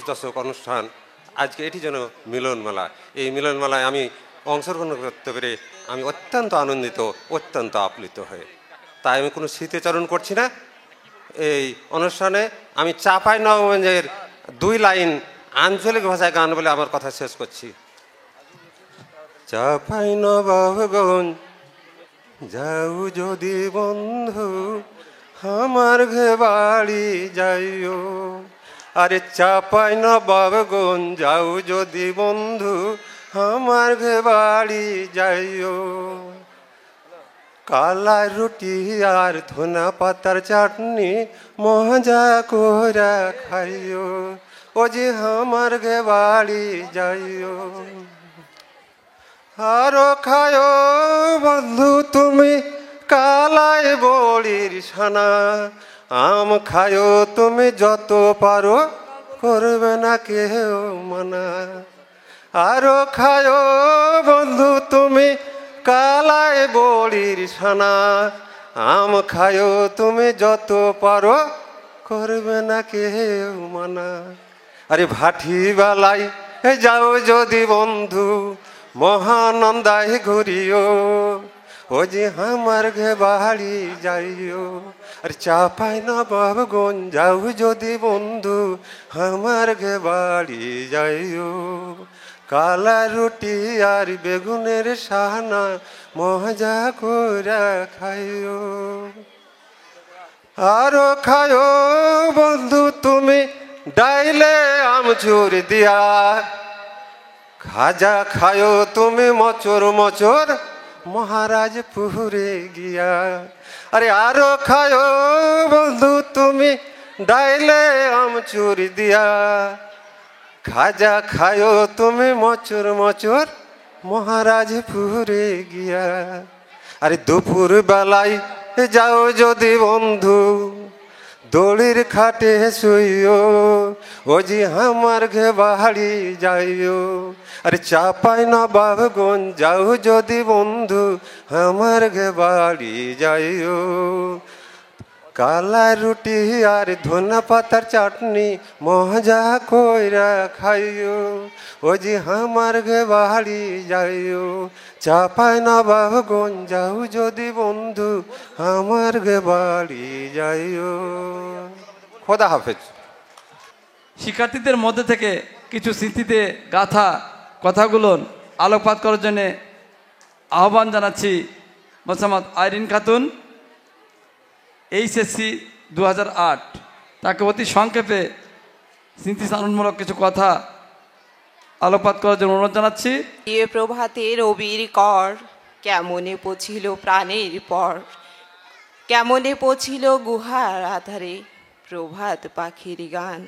দশক অনুষ্ঠান, আজকে এটি যেন মিলন মেলা। এই মিলন মেলায় আমি অংশগ্রহণ করতে পেরে আমি অত্যন্ত আনন্দিত, অত্যন্ত আপ্লুত হয়ে। তাই আমি কোনো স্মৃতিচারণ করছি না। এই অনুষ্ঠানে আমি চাঁপাইনবাবগঞ্জের 2 লাইন আঞ্চলিক ভাষায় গান বলে আমার কথা শেষ করছি। চাঁপাইনবাবগঞ্জ যাও যদি বন্ধু, আমার ঘে বাড়ি যাইও। আরে চাঁপাইনবাবগঞ্জ যাও যদি বন্ধু, আমার ঘে বাড়ি যাইও। কালাই রুটি আর ধনা পাতার চাটনি মজা করে খাইও, ও যে আমার ঘে বাড়ি যাইও। আরো খায়ো বন্ধু তুমি কালাই বড়ির ছানা, আম খায়ো তুমি যত পারো, করবে না কেউ মানা। আরো খায়ো বন্ধু তুমি কালাই বড়ির ছানা, আম খায়ো তুমি যত পারো, করবে না কেউ মানা। আরে ভাটি বেলায় যাও যদি বন্ধু, মহানন্দায় ঘুরিও, ও যে আমার ঘে বাড়ি যাইও। আর চাঁপাইনবাবগঞ্জ যাও যদি বন্ধু, আমার ঘে বাড়ি যাইও। কালা রুটি আর বেগুনের সানা মজা করে খাইও। আরো খায়ো বন্ধু তুমি ডাইলে আমচুর দিয়া, খাজা খায়ো তুমি মচর মচর মহারাজপুরে গিয়া। আরে আরো খায়ো বন্ধু তুমি ডাইলে আমচুর দিয়া, খাজা খায়ো তুমি মচর মচর মহারাজপুরে গিয়া। আরে দুপুর বেলায় যাও যদি বন্ধু, দড়ির খাটে শুইও, ও যে আমার ঘে বাড়ি যাইও। আরে চাঁপাইনবাবগঞ্জ যাও যদি বন্ধু, আমার ঘে বাড়ি যাইও। কালা রুটি আর ধনা পাতার চাটনি মজা কইরা খাইও, ও যে আমার ঘে বাড়ি যাইও। চাঁপাইনবাবগঞ্জ যাও যদি বন্ধু, আমার ঘে বাড়ি যাইও। খোদা হাফেজ। শিক্ষার্থীদের মধ্যে থেকে কিছু স্মৃতিতে গাথা কথাগুলো আলোকপাত করার জন্য আহ্বান জানাচ্ছি মোসাম্মদ আইরিন খাতুন, এইচএসসি 2008। তাকে অতি সংক্ষেপে স্মৃতিচারণমূলক কিছু কথা আলোকপাত করার জন্য অনুরোধ জানাচ্ছি। এ প্রভাতে রবির কর, কেমনে পছিল প্রাণের পর, কেমনে পছিল গুহার আধারে প্রভাত পাখির গান।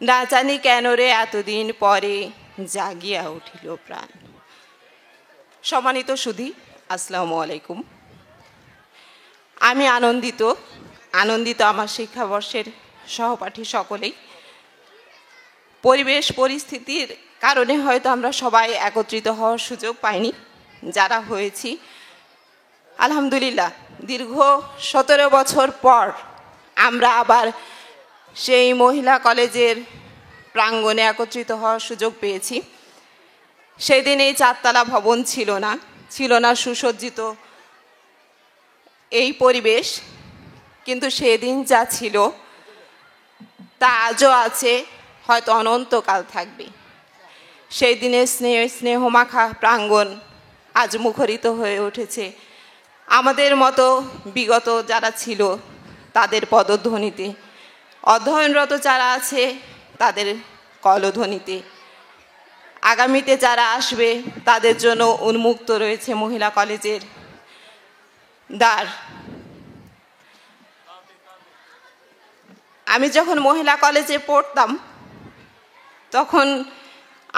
না জানি কেন রে এতদিন পরে জাগিয়া উঠিল প্রাণ। সম্মানিত সুধী, আসসালামু আলাইকুম। আমি আনন্দিত আমার শিক্ষাবর্ষের সহপাঠী সকলেই। পরিবেশ পরিস্থিতির কারণে হয়তো আমরা সবাই একত্রিত হওয়ার সুযোগ পাইনি। যারা হয়েছি আলহামদুলিল্লাহ, দীর্ঘ 17 বছর পর আমরা আবার সেই মহিলা কলেজের প্রাঙ্গণে একত্রিত হওয়ার সুযোগ পেয়েছি। সেই দিন এই 4 তলা ভবন ছিল না সুসজ্জিত এই পরিবেশ, কিন্তু সেদিন যা ছিল তা আজও আছে, হয়তো অনন্তকাল থাকবে। সেই দিনের স্নেহমাখা প্রাঙ্গণ আজ মুখরিত হয়ে উঠেছে আমাদের মতো বিগত যারা ছিল তাদের পদধ্বনিতে, অধ্যয়নরত যারা আছে তাদের কলধ্বনিতে। আগামীতে যারা আসবে তাদের জন্য উন্মুক্ত রয়েছে মহিলা কলেজের দ্বার। আমি যখন মহিলা কলেজে পড়তাম তখন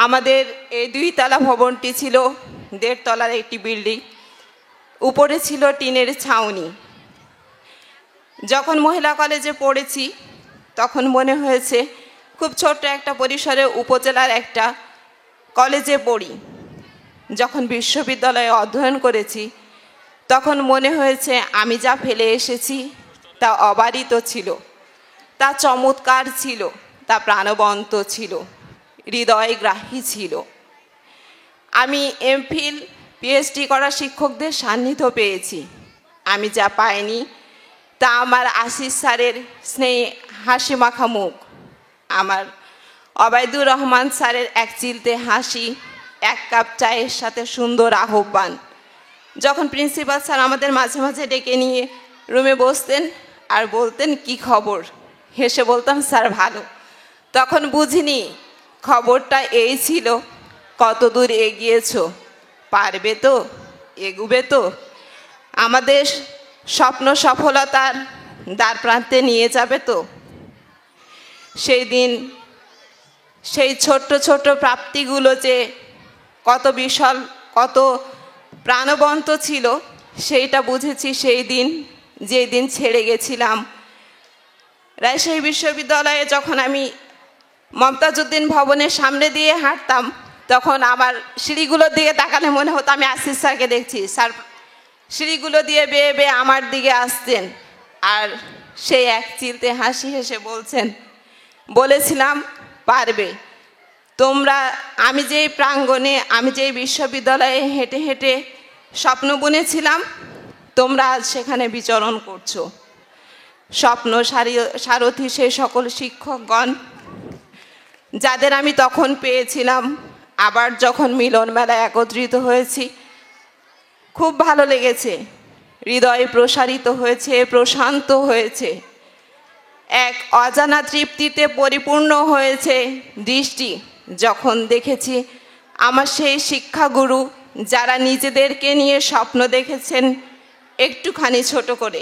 আমাদের এই 2 তলা ভবনটি ছিল 1.5 তলার একটি বিল্ডিং, উপরে ছিল টিনের ছাউনি। যখন মহিলা কলেজে পড়েছি তখন মনে হয়েছে খুব ছোট্ট একটা পরিসরে উপজেলার একটা কলেজে পড়ি। যখন বিশ্ববিদ্যালয়ে অধ্যয়ন করেছি তখন মনে হয়েছে আমি যা ফেলে এসেছি তা অবারিত ছিল, তা চমৎকার ছিল, তা প্রাণবন্ত ছিল, হৃদয়গ্রাহী ছিল। আমি এমফিল পিএইচডি করা শিক্ষকদের সান্নিধ্য পেয়েছি। আমি যা পাইনি তা আমার আশিস স্যারের স্নেহে হাসি মাখা মুখ, আমার অবায়দুর রহমান স্যারের এক চিলতে হাসি, এক কাপ চায়ের সাথে সুন্দর আহ্বান। যখন প্রিন্সিপাল স্যার আমাদের মাঝে মাঝে ডেকে নিয়ে রুমে বসতেন আর বলতেন কি খবর, হেসে বলতাম স্যার ভালো। তখন বুঝিনি খবরটা এই ছিল, কত দূর এগিয়েছো, পারবে তো, এগুবে তো, আমাদের স্বপ্ন সফলতার দ্বার প্রান্তে নিয়ে যাবে তো। সেই দিন সেই ছোট্ট ছোট্ট প্রাপ্তিগুলো যে কত বিশাল, কত প্রাণবন্ত ছিল, সেইটা বুঝেছি সেই দিন, যেই দিন ছেড়ে গেছিলাম। রাজশাহী বিশ্ববিদ্যালয়ে যখন আমি মমতাজউদ্দিন ভবনের সামনে দিয়ে হাঁটতাম, তখন আমার সিঁড়িগুলোর দিকে তাকালে মনে হতো আমি আশিস স্যারকে দেখছি। স্যার সিঁড়িগুলো দিয়ে বেয়ে বেয়ে আমার দিকে আসতেন, আর সেই এক চিলতে হাসি হেসে বলছেন, বলেছিলাম পারবে তোমরা। আমি যেই প্রাঙ্গণে, আমি যেই বিশ্ববিদ্যালয়ে হেঁটে হেঁটে স্বপ্ন বুনেছিলাম, তোমরা আজ সেখানে বিচরণ করছো। স্বপ্ন সারথি সেই সকল শিক্ষকগণ যাদের আমি তখন পেয়েছিলাম, আবার যখন মিলন মেলায় একত্রিত হয়েছি, খুব ভালো লেগেছে, হৃদয় প্রসারিত হয়েছে, প্রশান্ত হয়েছে, এক অজানা তৃপ্তিতে পরিপূর্ণ হয়েছে দৃষ্টি, যখন দেখেছি আমার সেই শিক্ষাগুরু যারা নিজেদেরকে নিয়ে স্বপ্ন দেখেছেন একটুখানি ছোট করে,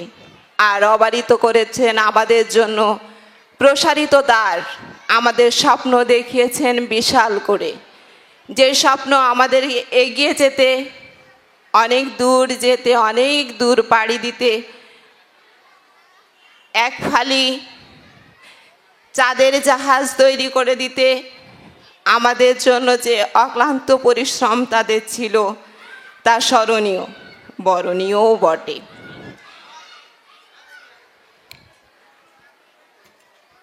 আর অবারিত করেছেন আমাদের জন্য প্রসারিত দ্বার, আমাদের স্বপ্ন দেখিয়েছেন বিশাল করে। যে স্বপ্ন আমাদের এগিয়ে যেতে, অনেক দূর যেতে, অনেক দূর পাড়ি দিতে, এক ফালি চাঁদের জাহাজ তৈরি করে দিতে আমাদের জন্য যে অক্লান্ত পরিশ্রম তাদের ছিল, তা স্মরণীয়, বরণীয়ও বটে।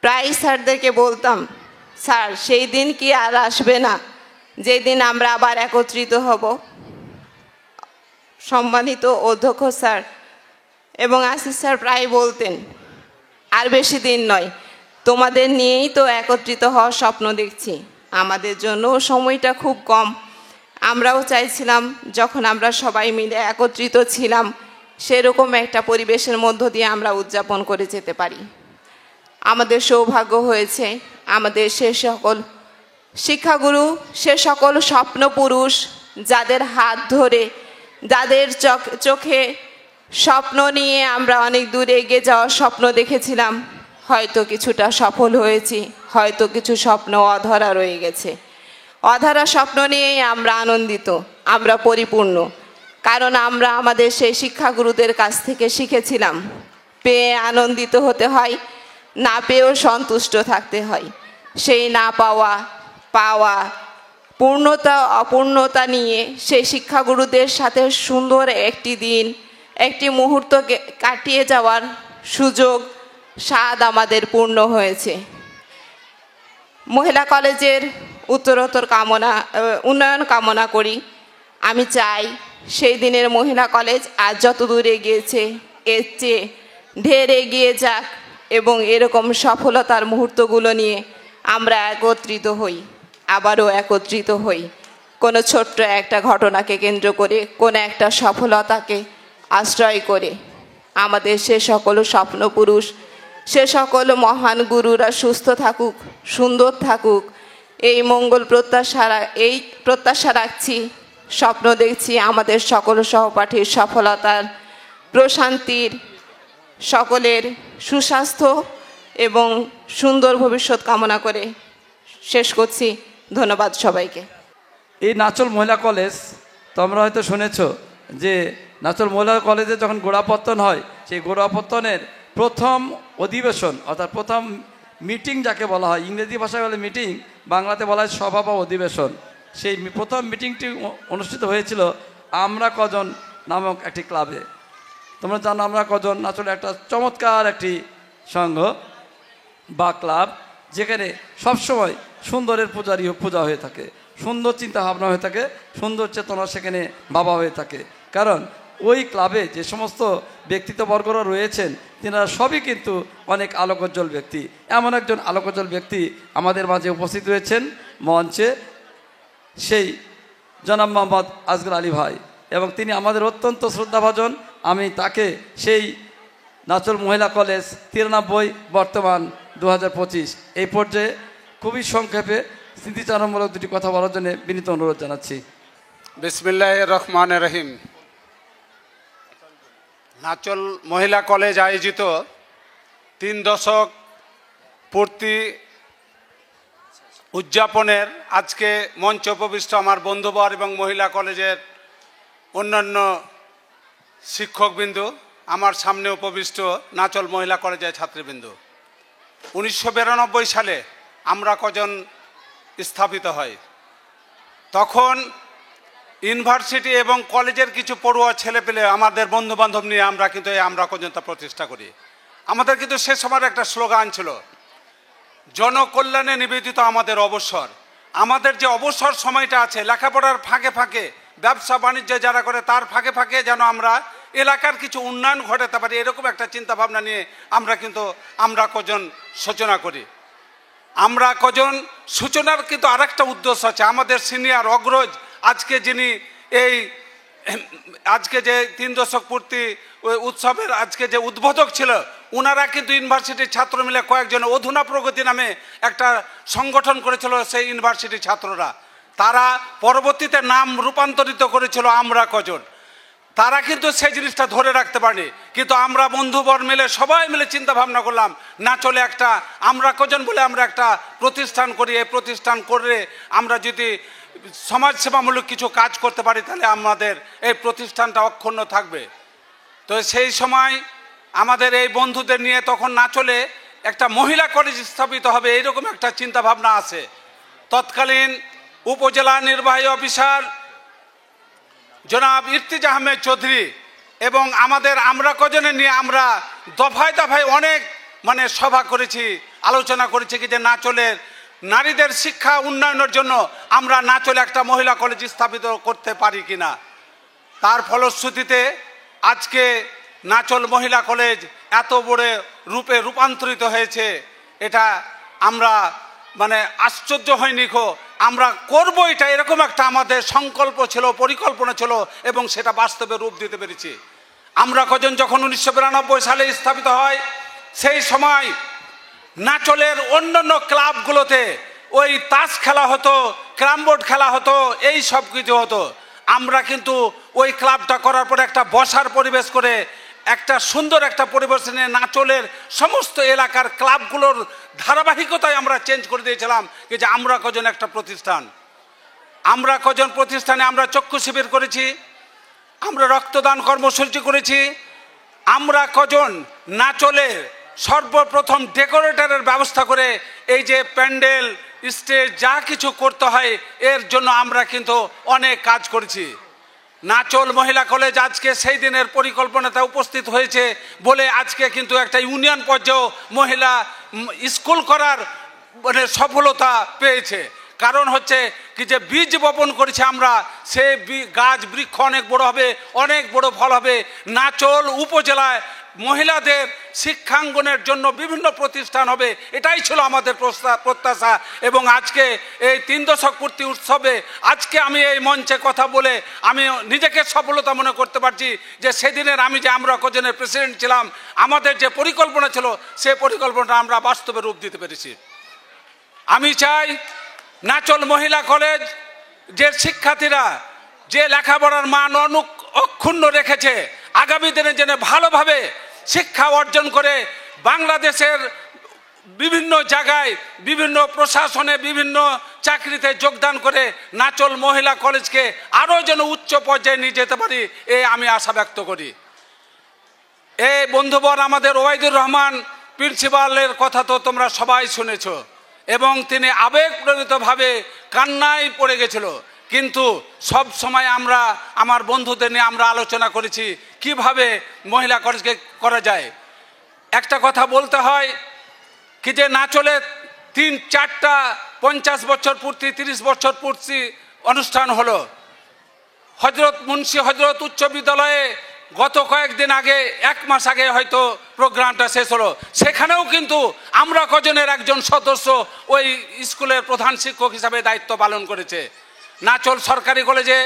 প্রায় স্যারদেরকে বলতাম, স্যার সেই দিন কি আর আসবে না যেই দিন আমরা আবার একত্রিত হব? সম্মানিত অধ্যক্ষ স্যার এবং আশিস স্যার প্রায় বলতেন, আর বেশি দিন নয়, তোমাদের নিয়েই তো একত্রিত হওয়ার স্বপ্ন দেখছি। আমাদের জন্য সময়টা খুব কম। আমরাও চাইছিলাম যখন আমরা সবাই মিলে একত্রিত ছিলাম, সেরকম একটা পরিবেশের মধ্য দিয়ে আমরা উদযাপন করে যেতে পারি। আমাদের সৌভাগ্য হয়েছে, আমাদের সে সকল শিক্ষাগুরু, সে সকল স্বপ্নপুরুষ যাদের হাত ধরে, যাদের চোখে স্বপ্ন নিয়ে আমরা অনেক দূরে এগিয়ে যাওয়ার স্বপ্ন দেখেছিলাম, হয়তো কিছুটা সফল হয়েছি, হয়তো কিছু স্বপ্ন অধরা রয়ে গেছে। অধরা স্বপ্ন নিয়েই আমরা আনন্দিত, আমরা পরিপূর্ণ, কারণ আমরা আমাদের সেই শিক্ষাগুরুদের কাছ থেকে শিখেছিলাম, পেয়ে আনন্দিত হতে হয়, না পেয়েও সন্তুষ্ট থাকতে হয়। সেই না পাওয়া, পাওয়া, পূর্ণতা অপূর্ণতা নিয়ে সেই শিক্ষাগুরুদের সাথে সুন্দর একটি দিন, একটি মুহূর্ত কাটিয়ে যাওয়ার সুযোগ, স্বাদ আমাদের পূর্ণ হয়েছে। মহিলা কলেজের উত্তরোত্তর উন্নয়ন কামনা করি। আমি চাই সেই দিনের মহিলা কলেজ আজ যত দূর এগিয়েছে এর চেয়ে ঢের এগিয়ে যাক, এবং এরকম সফলতার মুহূর্তগুলো নিয়ে আমরা একত্রিত হই, আবারও একত্রিত হই, কোনো ছোট্ট একটা ঘটনাকে কেন্দ্র করে, কোনো একটা সফলতাকে আশ্রয় করে। আমাদের সে সকল স্বপ্নপুরুষ, সে সকল মহান গুরুরা সুস্থ থাকুক, সুন্দর থাকুক, এই মঙ্গল প্রত্যাশা রাখছি। স্বপ্ন দেখছি আমাদের সকল সহপাঠীর সফলতার, প্রশান্তির, সকলের সুস্বাস্থ্য এবং সুন্দর ভবিষ্যৎ কামনা করে শেষ করছি। ধন্যবাদ সবাইকে। এই নাচল মহিলা কলেজ তোমরা হয়তো শুনেছ যে নাচল মহিলা কলেজে যখন গোড়াপত্তন হয়, সেই গোড়াপত্তনের প্রথম অধিবেশন, অর্থাৎ প্রথম মিটিং যাকে বলা হয়, ইংরেজি ভাষায় বলে মিটিং, বাংলাতে বলা হয় সভা বা অধিবেশন। সেই প্রথম মিটিংটি অনুষ্ঠিত হয়েছিল আমরা কজন নামক একটি ক্লাবে। তোমরা জানো আমরা কজন আসলে একটা চমৎকার একটি সংঘ বা ক্লাব। যেখানে সবসময় সুন্দরের পূজা হয়ে থাকে, সুন্দর চিন্তা ভাবনা হয়ে থাকে, সুন্দর চেতনা সেখানে ভাবা হয়ে থাকে। কারণ ওই ক্লাবে যে সমস্ত ব্যক্তিত্ববর্গরা রয়েছেন তিনারা সবই কিন্তু অনেক আলোকোজ্জ্বল ব্যক্তি। এমন একজন আলোকোজ্জ্বল ব্যক্তি আমাদের মাঝে উপস্থিত রয়েছেন মঞ্চে, সেই জনাব মোহাম্মদ আসগর আলী ভাই, এবং তিনি আমাদের অত্যন্ত শ্রদ্ধাভাজন। আমি তাকে সেই নাচল মহিলা কলেজ 93 বর্তমান 2025 এই পর্যায়ে খুবই সংক্ষেপে স্মৃতিচারণমূলক দুটি কথা বলার জন্য বিনীত অনুরোধ জানাচ্ছি। বিসমিল্লাহির রহমানির রহিম। নাচল মহিলা কলেজ আয়োজিত 3 দশক পূর্তি উদযাপনের আজকে মঞ্চে উপবিষ্ট আমার বন্ধুবর এবং মহিলা কলেজের অন্যান্য শিক্ষকবৃন্দ, আমার সামনে উপবিষ্ট নাচল মহিলা কলেজের ছাত্রবৃন্দ। 1992 সালে আমরা কজন স্থাপিত হয়। তখন ইউনিভার্সিটি এবং কলেজের কিছু পড়ুয়া ছেলেপেলে আমাদের বন্ধুবান্ধব নিয়ে আমরা কিন্তু এই আমরা কজনতা প্রতিষ্ঠা করি। আমাদের কিন্তু সে সময়ের একটা স্লোগান ছিল, জনকল্যাণে নিবেদিত আমাদের অবসর। আমাদের যে অবসর সময়টা আছে লেখাপড়ার ফাঁকে ফাঁকে, ব্যবসা বাণিজ্য যারা করে তার ফাঁকে ফাঁকে যেন আমরা এলাকার কিছু উন্নয়ন ঘটাতে পারি, এরকম একটা চিন্তা ভাবনা নিয়ে আমরা কজন সূচনা করি। আমরা কজন সূচনার কিন্তু আরেকটা উদ্দেশ্য আছে। আমাদের সিনিয়র অগ্রজ আজকে যিনি আজকে যে 3 দশক পূর্তি উৎসবের আজকে যে উদ্বোধক ছিল, ওনারা কিন্তু ইউনিভার্সিটির ছাত্র মিলে কয়েকজন অধুনা প্রগতি নামে একটা সংগঠন করেছিল সেই ইউনিভার্সিটির ছাত্ররা। তারা পরবর্তীতে নাম রূপান্তরিত করেছিল আমরা কজন। তারা কিন্তু সেই জিনিসটা ধরে রাখতে পারেনি, কিন্তু আমরা বন্ধুবর মিলে সবাই মিলে চিন্তা ভাবনা করলাম না চলে একটা আমরা কজন বলে আমরা একটা প্রতিষ্ঠান করি। এই প্রতিষ্ঠান করে আমরা যদি সমাজসেবামূলক কিছু কাজ করতে পারি তাহলে আমাদের এই প্রতিষ্ঠানটা অক্ষুণ্ণ থাকবে। তো সেই সময় আমাদের এই বন্ধুদের নিয়ে তখন না চলে একটা মহিলা কলেজ স্থাপিত হবে এইরকম একটা চিন্তা ভাবনা আছে। তৎকালীন উপজেলা নির্বাহী অফিসার জনাব ইর্তিজা আহমেদ চৌধুরী এবং আমাদের আমরা কজনে নিয়ে আমরা দফায় দফায় অনেক সভা করেছি, আলোচনা করেছি কি যে না চলে নারীদের শিক্ষা উন্নয়নের জন্য আমরা না চলে একটা মহিলা কলেজ স্থাপিত করতে পারি কিনা। তার ফলশ্রুতিতে আজকে নাচল মহিলা কলেজ এত বড় রূপে রূপান্তরিত হয়েছে, এটা আমরা আশ্চর্য হয়নি। আমরা করবো এটা, এরকম একটা আমাদের সংকল্প ছিল, পরিকল্পনা ছিল এবং সেটা বাস্তবে রূপ দিতে পেরেছি। আমরা কজন যখন 1992 সালে স্থাপিত হয়, সেই সময় নাচলের অন্যান্য ক্লাবগুলোতে ওই তাস খেলা হতো, ক্যারাম বোর্ড খেলা হতো, এই সব কিছু হতো। আমরা কিন্তু ওই ক্লাবটা করার পরে একটা বসার পরিবেশ করে একটা সুন্দর একটা পরিবেশ নিয়ে নাচলের সমস্ত এলাকার ক্লাবগুলোর ধারাবাহিকতায় আমরা চেঞ্জ করে দিয়েছিলাম যে আমরা কজন একটা প্রতিষ্ঠান। আমরা কজন প্রতিষ্ঠানে আমরা চক্ষু শিবির করেছি, আমরা রক্তদান কর্মসূচি করেছি। আমরা কজন নাচলে সর্বপ্রথম ডেকোরেটরের ব্যবস্থা করে এই যে প্যান্ডেল স্টেজ যা কিছু করতে হয় এর জন্য আমরা কিন্তু অনেক কাজ করেছি। নাচল মহিলা কলেজ আজকে সেই দিনের পরিকল্পনাতে উপস্থিত হয়েছে বলে আজকে কিন্তু একটা ইউনিয়ন পর্যায়েও মহিলা স্কুল করার সফলতা পেয়েছে। কারণ হচ্ছে কি যে বীজ বপন করেছে আমরা, সেই গাছ বৃক্ষ অনেক বড় হবে, অনেক বড় ফল হবে। নাচল উপজেলায় মহিলাদের শিক্ষাঙ্গনের জন্য বিভিন্ন প্রতিষ্ঠান হবে, এটাই ছিল আমাদের প্রত্যাশা। এবং আজকে এই 3 দশক পূর্তি উৎসবে আজকে আমি এই মঞ্চে কথা বলে আমি নিজেকে সফলতা মনে করতে পারছি যে সেদিনের আমি যে আমরা কজনের প্রেসিডেন্ট ছিলাম, আমাদের যে পরিকল্পনা ছিল সেই পরিকল্পনাটা আমরা বাস্তবে রূপ দিতে পেরেছি। আমি চাই নাচল মহিলা কলেজ যে শিক্ষার্থীরা যে লেখাপড়ার মান অক্ষুণ্ণ রেখেছে, আগামী দিনে যেন ভালোভাবে শিক্ষা অর্জন করে বাংলাদেশের বিভিন্ন জায়গায় বিভিন্ন প্রশাসনে বিভিন্ন চাকরিতে যোগদান করে নাচল মহিলা কলেজকে আরও যেন উচ্চ পর্যায়ে নিয়ে যেতে পারি, এই আমি আশা ব্যক্ত করি। এই বন্ধুবর আমাদের ওবায়দুর রহমান প্রিন্সিপালের কথা তো তোমরা সবাই শুনেছ এবং তিনি আবেগপ্রণীতভাবে কান্নায় পড়ে গেছিল, কিন্তু সব সময় আমরা আমার বন্ধুদের নিয়ে আমরা আলোচনা করেছি কিভাবে মহিলা কলেজকে করা যায়। একটা কথা বলতে হয় কি যে নাচলে 3-4টা 50 বছর পূর্তি, 30 বছর পূর্তি অনুষ্ঠান হলো। হজরত মুন্সি হজরত উচ্চ বিদ্যালয়ে গত কয়েকদিন আগে, 1 মাস আগে হয়তো প্রোগ্রামটা শেষ হলো। সেখানেও কিন্তু আমরা কজনের একজন সদস্য ওই স্কুলের প্রধান শিক্ষক হিসাবে দায়িত্ব পালন করেছে। নাচল সরকারি কলেজে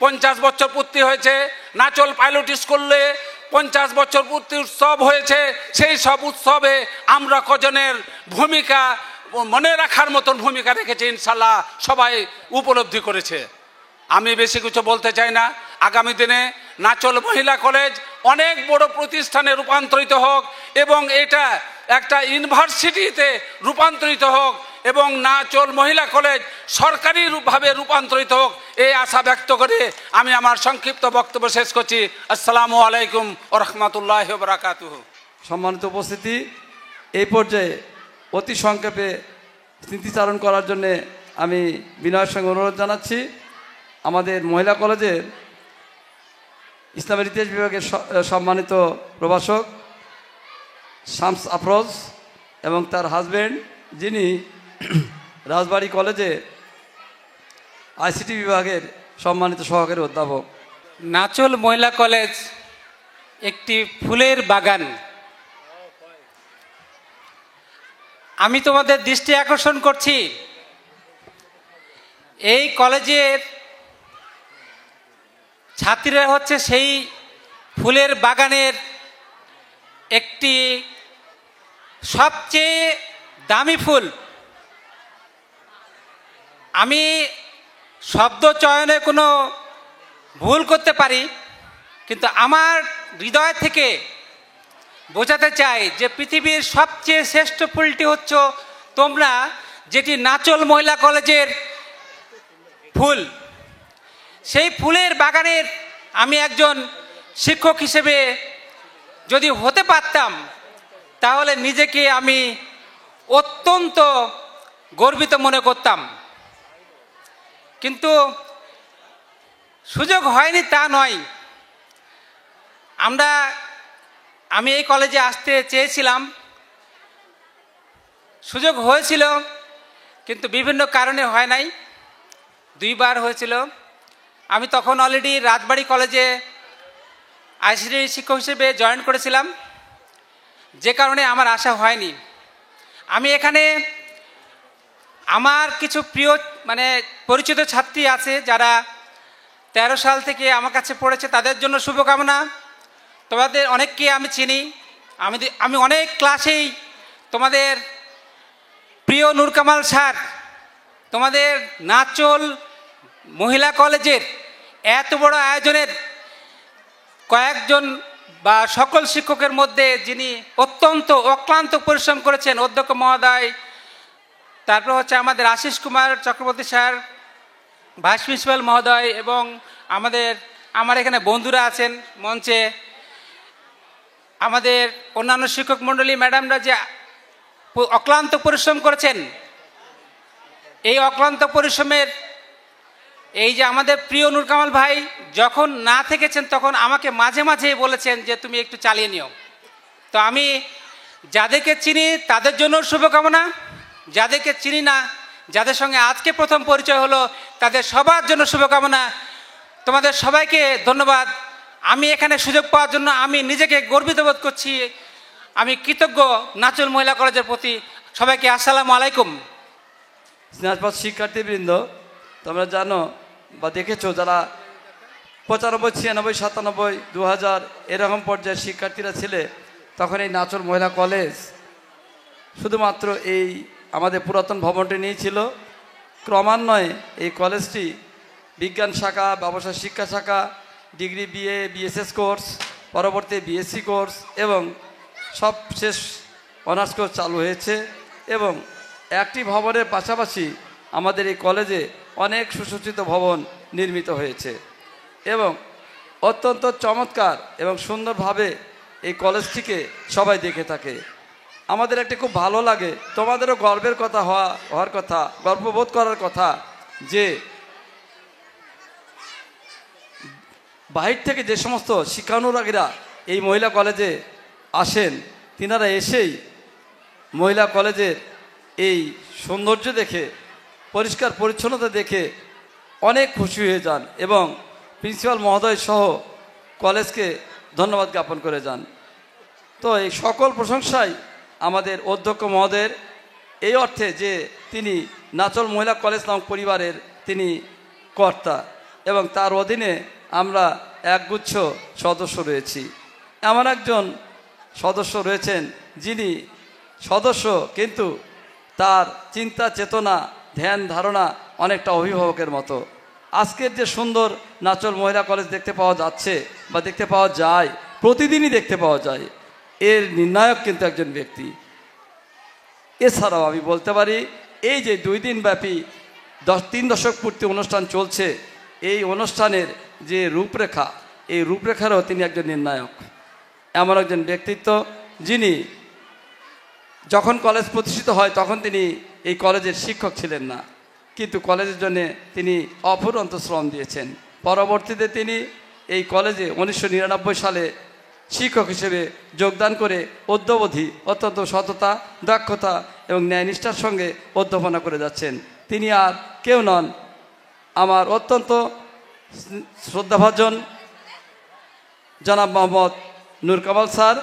50 বছর পূর্তি হয়েছে, নাচল পাইলট স্কুলে 50 বছর পূর্তি উৎসব হয়েছে। সেই সব উৎসবে আমরা কজনের ভূমিকা মনে রাখার মতন ভূমিকা রেখেছে, ইনশাল্লাহ সবাই উপলব্ধি করেছে। আমি বেশি কিছু বলতে চাই না। আগামী দিনে নাচল মহিলা কলেজ অনেক বড় প্রতিষ্ঠানে রূপান্তরিত হোক এবং এটা একটা ইউনিভার্সিটিতে রূপান্তরিত হোক এবং নাচল মহিলা কলেজ সরকারিভাবে রূপান্তরিত হোক, এই আশা ব্যক্ত করে আমি আমার সংক্ষিপ্ত বক্তব্য শেষ করছি। আসসালামু আলাইকুম ওয়া রাহমাতুল্লাহি ওয়া বারাকাতুহু। সম্মানিত উপস্থিতি, এই পর্যায়ে অতি সংক্ষেপে স্মৃতিচারণ করার জন্যে আমি বিনয়ের সঙ্গে অনুরোধ জানাচ্ছি আমাদের মহিলা কলেজের ইসলামের ইতিহাস বিভাগের সম্মানিত প্রভাষক শামস আফরোজ এবং তার হাজব্যান্ড, যিনি রাজবাড়ী কলেজে আইসিটি বিভাগের সম্মানিত সহকারী অধ্যাপক। নাচল মহিলা কলেজ একটি ফুলের বাগান। আমি তোমাদের দৃষ্টি আকর্ষণ করছি, এই কলেজের ছাত্রীরা হচ্ছে সেই ফুলের বাগানের একটি সবচেয়ে দামি ফুল। আমি শব্দ চয়নে কোনো ভুল করতে পারি, কিন্তু আমার হৃদয় থেকে বোঝাতে চাই যে পৃথিবীর সবচেয়ে শ্রেষ্ঠ ফুলটি হচ্ছে তোমরা, যেটি নাচল মহিলা কলেজের ফুল। সেই ফুলের বাগানের আমি একজন শিক্ষক হিসেবে যদি হতে পারতাম তাহলে নিজেকে আমি অত্যন্ত গর্বিত মনে করতাম, কিন্তু সুযোগ হয়নি তা নয়। আমি এই কলেজে আসতে চেয়েছিলাম, সুযোগ হয়েছিল, কিন্তু বিভিন্ন কারণে হয় নাই। 2 বার হয়েছিল। আমি তখন অলরেডি রাজবাড়ী কলেজে আইসিটি শিক্ষক হিসেবে জয়েন করেছিলাম, যে কারণে আমার আশা হয়নি। আমি এখানে আমার কিছু প্রিয় পরিচিত ছাত্রী আছে যারা 13 সাল থেকে আমার কাছে পড়েছে, তাদের জন্য শুভকামনা। তোমাদের অনেককে আমি চিনি, আমি অনেক ক্লাসেই তোমাদের প্রিয় নূর কামাল স্যার তোমাদের নাচল মহিলা কলেজের এত বড় আয়োজনের কয়েকজন বা সকল শিক্ষকের মধ্যে যিনি অত্যন্ত অক্লান্ত পরিশ্রম করেছেন, অধ্যক্ষ মহোদয়, তারপর হচ্ছে আমাদের Ashis Kumar Chakraborty sir, vice principal মহোদয় এবং আমার এখানে বন্ধুরা আছেন মঞ্চে, আমাদের অন্যান্য শিক্ষক মণ্ডলী ম্যাডামরা যে অক্লান্ত পরিশ্রম করেছেন, এই অক্লান্ত পরিশ্রমের এই যে আমাদের প্রিয় নূর কামাল ভাই যখন না থেকেছেন তখন আমাকে মাঝে মাঝেই বলেছেন যে তুমি একটু চালিয়ে নিও। তো আমি যাদেরকে চিনি তাদের জন্য শুভকামনা, যাদেরকে চিনি না, যাদের সঙ্গে আজকে প্রথম পরিচয় হলো, তাদের সবার জন্য শুভকামনা। তোমাদের সবাইকে ধন্যবাদ। আমি এখানে সুযোগ পাওয়ার জন্য আমি নিজেকে গর্বিত বোধ করছি। আমি কৃতজ্ঞ নাচল মহিলা কলেজের প্রতি। সবাইকে আসসালামু আলাইকুম। স্নেহাস্পদ শিক্ষার্থীবৃন্দ, তোমরা জানো বা দেখেছো যারা 95, 96, 97, 2000 এরকম পর্যায়ের শিক্ষার্থীরা ছিলে, তখন এই নাচল মহিলা কলেজ শুধুমাত্র এই আমাদের পুরাতন ভবনটি নিয়েছিল। ক্রমান্বয়ে এই কলেজটি বিজ্ঞান শাখা, ব্যবসায় শিক্ষা শাখা, ডিগ্রি বিএ, বিএসএস কোর্স, পরবর্তী বিএসসি কোর্স এবং সব শেষ অনার্স কোর্স চালু হয়েছে। এবং একটি ভবনের পাশাপাশি আমাদের এই কলেজে অনেক সুসজ্জিত ভবন নির্মিত হয়েছে এবং অত্যন্ত চমৎকার এবং সুন্দরভাবে এই কলেজটিকে সবাই দেখে থাকে। আমাদের একটা খুব ভালো লাগে, তোমাদেরও গর্বের কথা হওয়ার কথা, গর্ববোধ করার কথা যে বাহির থেকে যে সমস্ত শিক্ষানুরাগীরা এই মহিলা কলেজে আসেন, তিনারা এসেই মহিলা কলেজের এই সৌন্দর্য দেখে, পরিষ্কার পরিচ্ছন্নতা দেখে অনেক খুশি হয়ে যান এবং প্রিন্সিপাল মহোদয় সহ কলেজকে ধন্যবাদ জ্ঞাপন করে যান। তো এই সকল প্রশংসাই আমাদের অধ্যক্ষ মহোদয়ের, এই অর্থে যে তিনি নাচল মহিলা কলেজ নামক পরিবারের তিনি কর্তা এবং তার অধীনে আমরা একগুচ্ছ সদস্য রয়েছি। এমন একজন সদস্য রয়েছেন যিনি সদস্য কিন্তু তার চিন্তা চেতনা ধ্যান ধারণা অনেকটা অভিভাবকের মতো। আজকের যে সুন্দর নাচল মহিলা কলেজ দেখতে পাওয়া যাচ্ছে বা দেখতে পাওয়া যায়, প্রতিদিনই দেখতে পাওয়া যায়, এর নির্ণায়ক কিন্তু একজন ব্যক্তি। এছাড়াও আমি বলতে পারি এই যে 2 দিন ব্যাপী 3 দশক পূর্তি অনুষ্ঠান চলছে, এই অনুষ্ঠানের যে রূপরেখা, এই রূপরেখারও তিনি একজন নির্ণায়ক। এমন একজন ব্যক্তিত্ব যিনি যখন কলেজ প্রতিষ্ঠিত হয় তখন তিনি এই কলেজের শিক্ষক ছিলেন না, কিন্তু কলেজের জন্য তিনি অফুরন্ত শ্রম দিয়েছেন। পরবর্তীতে তিনি এই কলেজে 1999 সালে শিক্ষক হিসেবে যোগদান করে অদ্যাবধি অত্যন্ত সততা, দক্ষতা এবং ন্যায়নিষ্ঠার সঙ্গে অধ্যাপনা করে যাচ্ছেন। তিনি আর কেউ নন, আমার অত্যন্ত শ্রদ্ধাভাজন জনাব মোহাম্মদ নূর কামাল স্যার,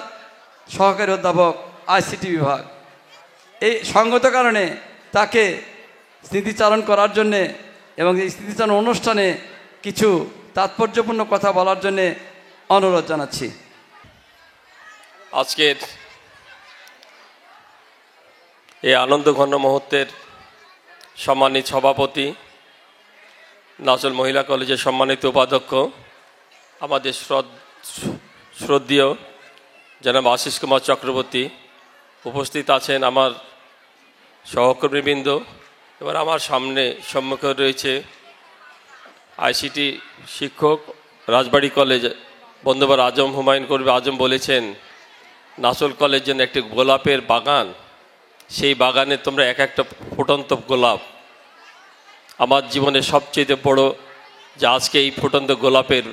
সহকারী অধ্যাপক ICT বিভাগ। এই সঙ্গত কারণে তাকে স্মৃতিচারণ করার জন্যে এবং এই স্মৃতিচারণ অনুষ্ঠানে কিছু তাৎপর্যপূর্ণ কথা বলার জন্যে অনুরোধ জানাচ্ছি। আজকের এই আনন্দঘন মুহূর্তের সম্মানিত সভাপতি, নাচল মহিলা কলেজের সম্মানিত উপাধ্যক্ষ, আমাদের শ্রদ্ধেয় জনাব আশিস কুমার চক্রবর্তী, উপস্থিত আছেন আমার সহকর্মীবৃন্দ, এবার আমার সম্মুখে রয়েছে ICT শিক্ষক, রাজবাড়ী কলেজ বন্ধুবার আজম হুমায়ুন কবির আজম বলেছেন নাচল কলেজ যেন একটি গোলাপের বাগান, সেই বাগানে তোমরা এক একটা ফুটন্ত গোলাপ। আমার জীবনের সবচেয়ে বড় যে আজকে এই ফুটন্ত গোলাপের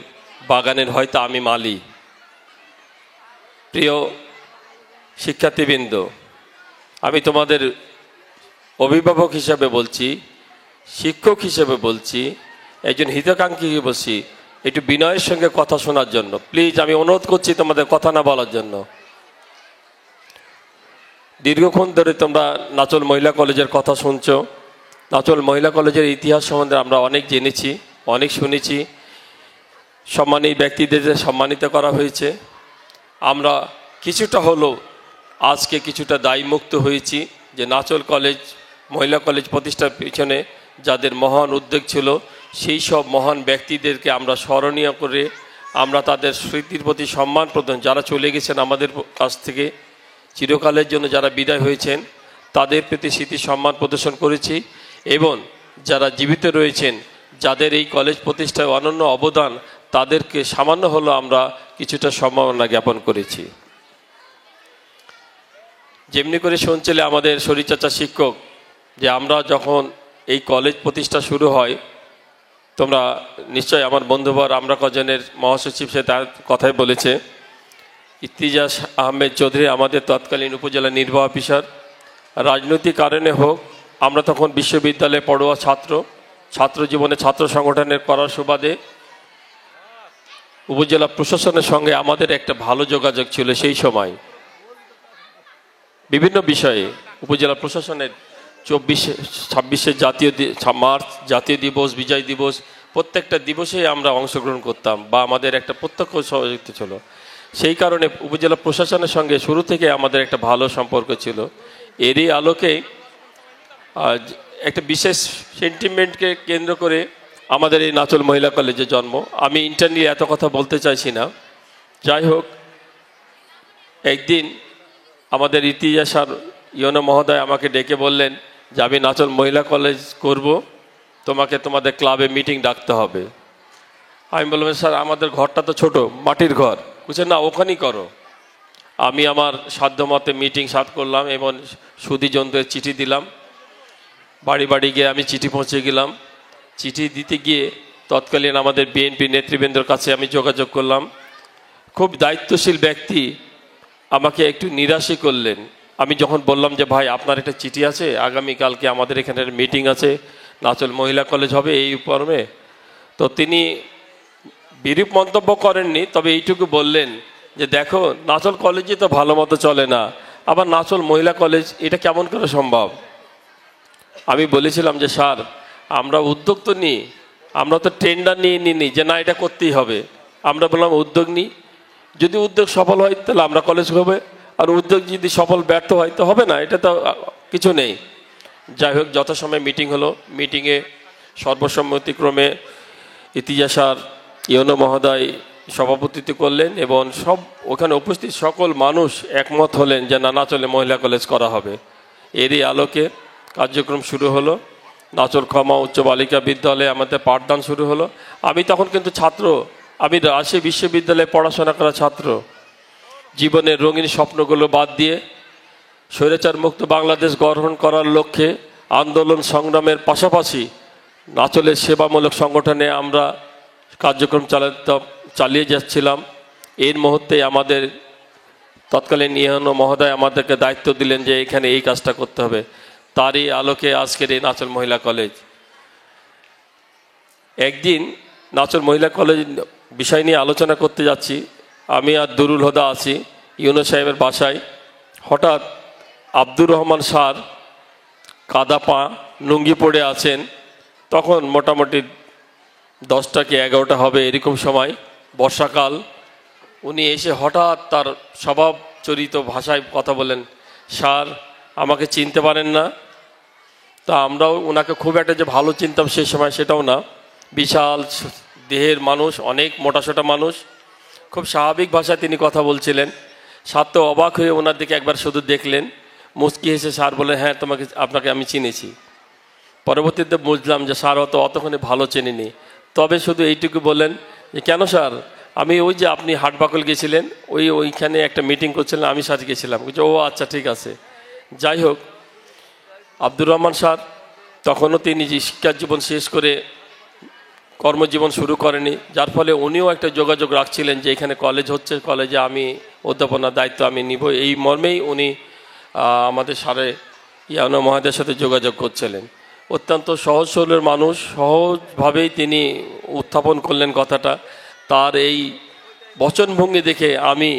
বাগানের হয়তো আমি মালি। প্রিয় শিক্ষার্থীবৃন্দ, আমি তোমাদের অভিভাবক হিসাবে বলছি, শিক্ষক হিসেবে বলছি, একজন হিতাকাঙ্ক্ষী বলছি, একটু বিনয়ের সঙ্গে কথা শোনার জন্য প্লিজ আমি অনুরোধ করছি তোমাদের কথা না বলার জন্য। দীর্ঘক্ষণ ধরে তোমরা নাচল মহিলা কলেজের কথা শুনছো। নাচল মহিলা কলেজের ইতিহাস সম্বন্ধে আমরা অনেক জেনেছি, অনেক শুনেছি, সম্মানী ব্যক্তিদের সম্মানিত করা হয়েছে। আমরা কিছুটা হলেও আজকে কিছুটা দায়মুক্ত হয়েছি যে নাচল কলেজ মহিলা কলেজ প্রতিষ্ঠার পিছনে যাদের মহান উদ্যোগ ছিল সেই সব মহান ব্যক্তিদেরকে আমরা স্মরণীয় করে আমরা তাদের স্মৃতির প্রতি সম্মান প্রদান, যারা চলে গেছেন আমাদের কাছ থেকে চিরকালের জন্য, যারা বিদায় হয়েছেন তাদের প্রতি স্মৃতি সম্মান প্রদর্শন করেছি এবং যারা জীবিত রয়েছেন, যাদের এই কলেজ প্রতিষ্ঠায় অনন্য অবদান, তাদেরকে সামান্য হলেও আমরা কিছুটা সম্মাননা জ্ঞাপন করেছি। যেমনি করে শুনছিলে আমাদের শরীরচর্চা শিক্ষক যে আমরা যখন এই কলেজ প্রতিষ্ঠা শুরু হয়, তোমরা নিশ্চয় আমার বন্ধুবর আমরা কজনের মহাসচিব সে তার কথাই বলেছে, ইতিজাজ আহমেদ চৌধুরী আমাদের তৎকালীন উপজেলা নির্বাহী অফিসার। রাজনৈতিক কারণে হোক, আমরা তখন বিশ্ববিদ্যালয়ে পড়ুয়া ছাত্র জীবনে ছাত্র সংগঠনের করার সুবাদে উপজেলা প্রশাসনের সঙ্গে আমাদের একটা ভালো যোগাযোগ ছিল। সেই সময় বিভিন্ন বিষয়ে উপজেলা প্রশাসনের 26শে মার্চ জাতীয় দিবস, বিজয় দিবস, প্রত্যেকটা দিবসেই আমরা অংশগ্রহণ করতাম বা আমাদের একটা প্রত্যক্ষ সহযোগিতা ছিল। সেই কারণে উপজেলা প্রশাসনের সঙ্গে শুরু থেকে আমাদের একটা ভালো সম্পর্ক ছিল। এরই আলোকে একটা বিশেষ সেন্টিমেন্টকে কেন্দ্র করে আমাদের এই নাচল মহিলা কলেজে জন্ম। আমি ইন্টারনি এত কথা বলতে চাইছি না। যাই হোক, একদিন আমাদের ইতিহাস আর ইউনো মহোদয় আমাকে ডেকে বললেন যে আমি নাচল মহিলা কলেজ করব, তোমাকে তোমাদের ক্লাবে মিটিং ডাকতে হবে। আমি বললাম স্যার আমাদের ঘরটা তো ছোট, মাটির ঘর। বুঝছেন না, ওখানেই করো। আমি আমার সাধ্যমতে মিটিং সাত করলাম এবং সুধীজনদের চিঠি দিলাম। বাড়ি বাড়ি গিয়ে আমি চিঠি পৌঁছে গেলাম। চিঠি দিতে গিয়ে তৎকালীন আমাদের বিএনপি নেতৃবৃন্দের কাছে আমি যোগাযোগ করলাম। খুব দায়িত্বশীল ব্যক্তি আমাকে একটু নিরাশই করলেন আমি যখন বললাম যে ভাই আপনার একটা চিঠি আছে, আগামীকালকে আমাদের এখানে মিটিং আছে, নাচল মহিলা কলেজ হবে এই ফর্মে, তো তিনি বিরূপ মন্তব্য করেননি, তবে এইটুকু বললেন যে দেখো নাচল কলেজে তো ভালো মতো চলে না, আবার নাচল মহিলা কলেজ এটা কেমন করে সম্ভব। আমি বলেছিলাম যে স্যার আমরা উদ্যোগ তো নিই, আমরা তো টেন্ডার নিয়ে নিই যে না এটা করতেই হবে, আমরা বললাম উদ্যোগ নিই, যদি উদ্যোগ সফল হয় তাহলে আমরা কলেজ হবে, আর উদ্যোগ যদি সফল ব্যর্থ হয় তো হবে না, এটা তো কিছু নেই। যাই হোক যথাসময়ে মিটিং হলো, মিটিংয়ে সর্বসম্মতিক্রমে ইতিহাস স্যার ইউনো মহোদয় সভাপতিত্ব করলেন এবং সব ওখানে উপস্থিত সকল মানুষ একমত হলেন যে নাচলে মহিলা কলেজ করা হবে। এরই আলোকে কার্যক্রম শুরু হলো। নাচল ক্ষমা উচ্চ বালিকা বিদ্যালয়ে আমাদের পাঠদান শুরু হলো। আমি তখন কিন্তু ছাত্র, আমি রাজশাহী বিশ্ববিদ্যালয়ে পড়াশোনা করা ছাত্র। জীবনের রঙিন স্বপ্নগুলো বাদ দিয়ে স্বৈরাচার মুক্ত বাংলাদেশ গঠন করার লক্ষ্যে আন্দোলন সংগ্রামের পাশাপাশি নাচলের সেবামূলক সংগঠনে আমরা কার্যক্রম চালিয়ে যাচ্ছিলাম। এর মুহূর্তে আমাদের তৎকালীন ইউনো মহোদয় আমাদেরকে দায়িত্ব দিলেন যে এখানে এই কাজটা করতে হবে। তারই আলোকে আজকের এই নাচল মহিলা কলেজ। একদিন নাচল মহিলা কলেজ বিষয় নিয়ে আলোচনা করতে যাচ্ছি, আমি আর দুরুল হুদা আছি ইউনো সাহেবের বাসায়। হঠাৎ আব্দুর রহমান স্যার কাদা পা লুঙ্গি পড়ে আছেন, তখন মোটামুটি 10টা কি 11টা হবে এরকম সময়, বর্ষাকাল। উনি এসে হঠাৎ তার স্বভাবচরিত ভাষায় কথা বলেন, স্যার আমাকে চিনতে পারেন না? তা আমরাও ওনাকে খুব একটা যে ভালো চিনতাম সে সময় সেটাও না, বিশাল দেহের মানুষ, অনেক মোটাসোটা মানুষ, খুব স্বাভাবিক ভাষায় তিনি কথা বলছিলেন। স্যার তো অবাক হয়ে ওনার দিকে একবার শুধু দেখলেন, মুচকি হেসে স্যার বলে হ্যাঁ আপনাকে আমি চিনেছি। পরবর্তীতে বুঝলাম যে স্যার অতক্ষণে ভালো চেনেনি, তবে শুধু এইটুকু বললেন যে কেন স্যার, আমি ওই যে আপনি হাটবাকল গেছিলেন ওইখানে একটা মিটিং করছিলেন, আমি স্যার গেছিলাম। ও আচ্ছা ঠিক আছে। যাই হোক, আব্দুর রহমান স্যার তখনও তিনি শিক্ষার জীবন শেষ করে কর্মজীবন শুরু করেনি, যার ফলে উনিও একটা যোগাযোগ রাখছিলেন যে এখানে কলেজ হচ্ছে, কলেজে আমি অধ্যাপনার দায়িত্ব আমি নিব, এই মর্মেই উনি আমাদের স্যারে ইউনো মহোদয়ের সাথে যোগাযোগ করছিলেন। অত্যন্ত সহজ সরলের মানুষ, সহজভাবেই তিনি উত্থাপন করলেন কথাটা। তার এই বচনভঙ্গি দেখে আমি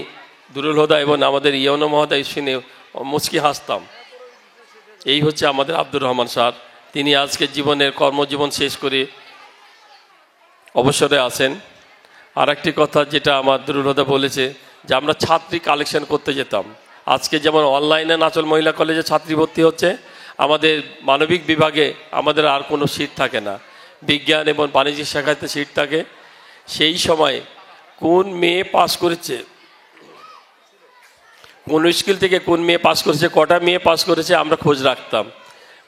দুরুল হুদা এবং আমাদের ইউনো মহোদয় শুনে মুচকি হাসতাম। এই হচ্ছে আমাদের আব্দুর রহমান স্যার। তিনি আজকে জীবনের কর্মজীবন শেষ করে অবসরে আছেন। আর একটি কথা যেটা আমার দুরুল হুদা বলেছে যে আমরা ছাত্রী কালেকশন করতে যেতাম। আজকে যেমন অনলাইনে নাচল মহিলা কলেজে ছাত্রী ভর্তি হচ্ছে, আমাদের মানবিক বিভাগে আমাদের আর কোনো সিট থাকে না, বিজ্ঞান এবং বাণিজ্য শাখাতে সিট থাকে। সেই সময় কোন মেয়ে পাস করেছে, কোন স্কুল থেকে কোন মেয়ে পাস করেছে, কটা মেয়ে পাস করেছে আমরা খোঁজ রাখতাম।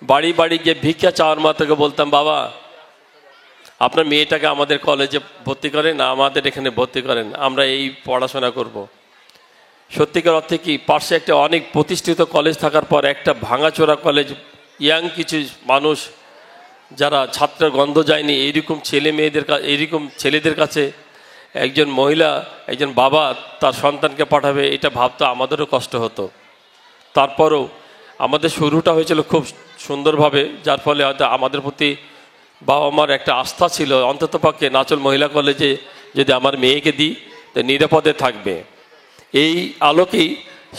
বাড়ি বাড়ি গিয়ে ভিক্ষা চাওয়ার মাত্রকে বলতাম, বাবা আপনার মেয়েটাকে আমাদের কলেজে ভর্তি করেন, আমাদের এখানে ভর্তি করেন, আমরা এই পড়াশোনা করব। সত্যিকার অর্থে কি পার্শ্বে একটা অনেক প্রতিষ্ঠিত কলেজ থাকার পর একটা ভাঙাচোরা কলেজ, ইয়াং কিছু মানুষ যারা ছাত্রের গন্ধ যায়নি এইরকম এইরকম ছেলেদের কাছে একজন মহিলা, একজন বাবা তার সন্তানকে পাঠাবে, এটা ভাবতে আমাদেরও কষ্ট হতো। তারপরও আমাদের শুরুটা হয়েছিল খুব সুন্দরভাবে, যার ফলে হয়তো আমাদের প্রতি বাবা মার একটা আস্থা ছিল, অন্ততপক্ষে নাচল মহিলা কলেজে যদি আমার মেয়েকে দিই তো নিরাপদে থাকবে। এই আলোকেই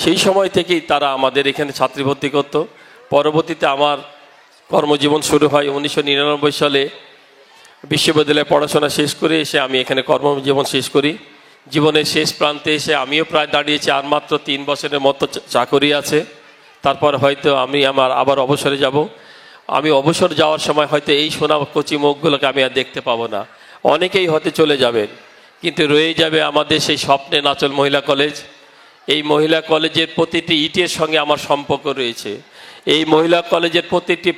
সেই সময় থেকেই তারা আমাদের এখানে ছাত্রী ভর্তি করত। পরবর্তীতে আমার কর্মজীবন শুরু হয় 1999 সালে। বিশ্ববিদ্যালয়ে পড়াশোনা শেষ করে এসে আমি এখানে কর্মজীবন শেষ করি। জীবনের শেষ প্রান্তে এসে আমিও প্রায় দাঁড়িয়েছি, আর মাত্র 3 বছরের মতো চাকরি আছে, তারপর হয়তো আমি আবার অবসরে যাব। আমি অবসর যাওয়ার সময় হয়তো এই সোনা কচি মুখগুলোকে আমি আর দেখতে পাবো না। অনেকেই হয়তো চলে যাবেন, কিন্তু রয়ে যাবে আমাদের সেই স্বপ্নে নাচল মহিলা কলেজ। এই মহিলা কলেজের প্রতিটি ইটের সঙ্গে আমার সম্পর্ক রয়েছে। এই মহিলা কলেজের প্রতিটি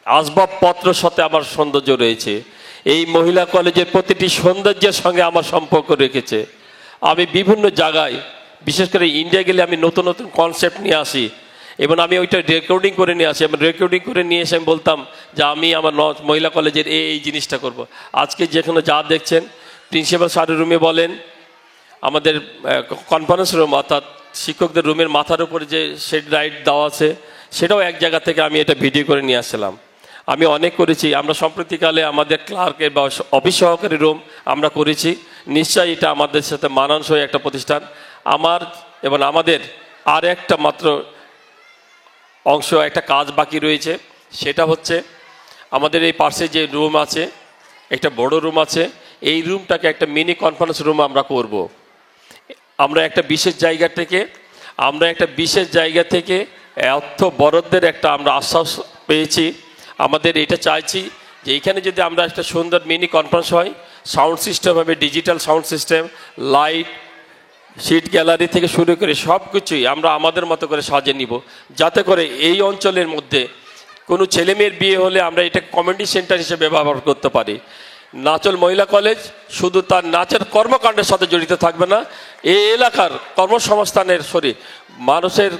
আসবাবপত্রের সাথে আমার সৌন্দর্য রয়েছে। এই মহিলা কলেজের প্রতিটি সৌন্দর্যের সঙ্গে আমার সম্পর্ক রেখেছে। আমি বিভিন্ন জায়গায়, বিশেষ করে ইন্ডিয়া গেলে আমি নতুন নতুন কনসেপ্ট নিয়ে আসি এবং আমি ওইটা রেকর্ডিং করে নিয়ে আসি এবং রেকর্ডিং করে নিয়ে এসে আমি বলতাম যে আমি আমার মহিলা কলেজের এই জিনিসটা করব। আজকে যেখানে যা দেখছেন, প্রিন্সিপাল স্যারের রুমে বলেন, আমাদের কনফারেন্স রুম অর্থাৎ শিক্ষকদের রুমের মাথার উপরে যে শেড লাইট দেওয়া আছে, সেটাও এক জায়গা থেকে আমি এটা ভিডিও করে নিয়ে আসছিলাম। আমি অনেক করেছি। আমরা সম্প্রতিকালে আমাদের ক্লার্কের বা অফিস সহকারী রুম আমরা করেছি। নিশ্চয়ই এটা আমাদের সাথে মানানসই একটা প্রতিষ্ঠান। আমার এবং আমাদের আর একটা মাত্র অংশ, একটা কাজ বাকি রয়েছে, সেটা হচ্ছে আমাদের এই পাশে যে রুম আছে, একটা বড় রুম আছে, এই রুমটাকে একটা মিনি কনফারেন্স রুম আমরা করব। আমরা একটা বিশেষ জায়গা থেকে অর্থ বরাদ্দের একটা আমরা আশ্বাস পেয়েছি। আমাদের এটা চাইছি যে এইখানে যদি আমরা একটা সুন্দর মিনি কনফারেন্স হয়, সাউন্ড সিস্টেম হবে, digital sound system, light, seat gallery থেকে শুরু করে সব কিছুই আমরা আমাদের মতো করে সাজিয়ে নিব, যাতে করে এই অঞ্চলের মধ্যে কোনো ছেলেমেয়ের বিয়ে হলে আমরা এটা কমিউনিটি সেন্টার হিসেবে ব্যবহার করতে পারি। নাচল মহিলা কলেজ শুধু তার নাচের কর্মকাণ্ডের সাথে জড়িত থাকবে না, এই এলাকার কর্মসংস্থানের মানুষের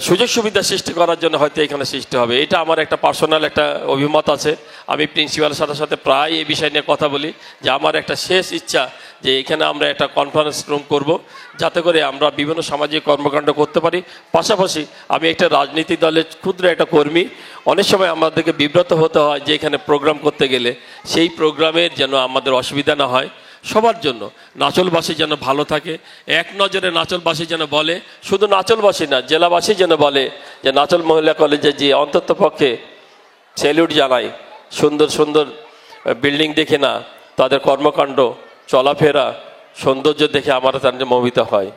সুযোগ সুবিধা সৃষ্টি করার জন্য হয়তো এখানে সৃষ্টি হবে। এটা আমার একটা পার্সোনাল একটা অভিমত আছে। আমি প্রিন্সিপালের সাথে প্রায় এই বিষয় নিয়ে কথা বলি যে আমার একটা শেষ ইচ্ছা যে এখানে আমরা একটা কনফারেন্স রুম করব, যাতে করে আমরা বিভিন্ন সামাজিক কর্মকাণ্ড করতে পারি। পাশাপাশি আমি একটা রাজনীতি দলের ক্ষুদ্র একটা কর্মী। অনেক সময় আমাদেরকে বিব্রত হতে হয় যে এখানে প্রোগ্রাম করতে গেলে সেই প্রোগ্রামের যেন আমাদের অসুবিধা না হয়। সবার জন্য নাচলবাসী যেন ভালো থাকে, এক নজরে নাচলবাসী যেন বলে, শুধু নাচলবাসী না, জেলাবাসী যেন বলে যে নাচল মহিলা কলেজে যে অন্তত পক্ষে স্যালিউট জানায়। সুন্দর সুন্দর বিল্ডিং দেখে না, তাদের কর্মকাণ্ড, চলাফেরা, সৌন্দর্য দেখে আমরা তাদের মোহিত হয়।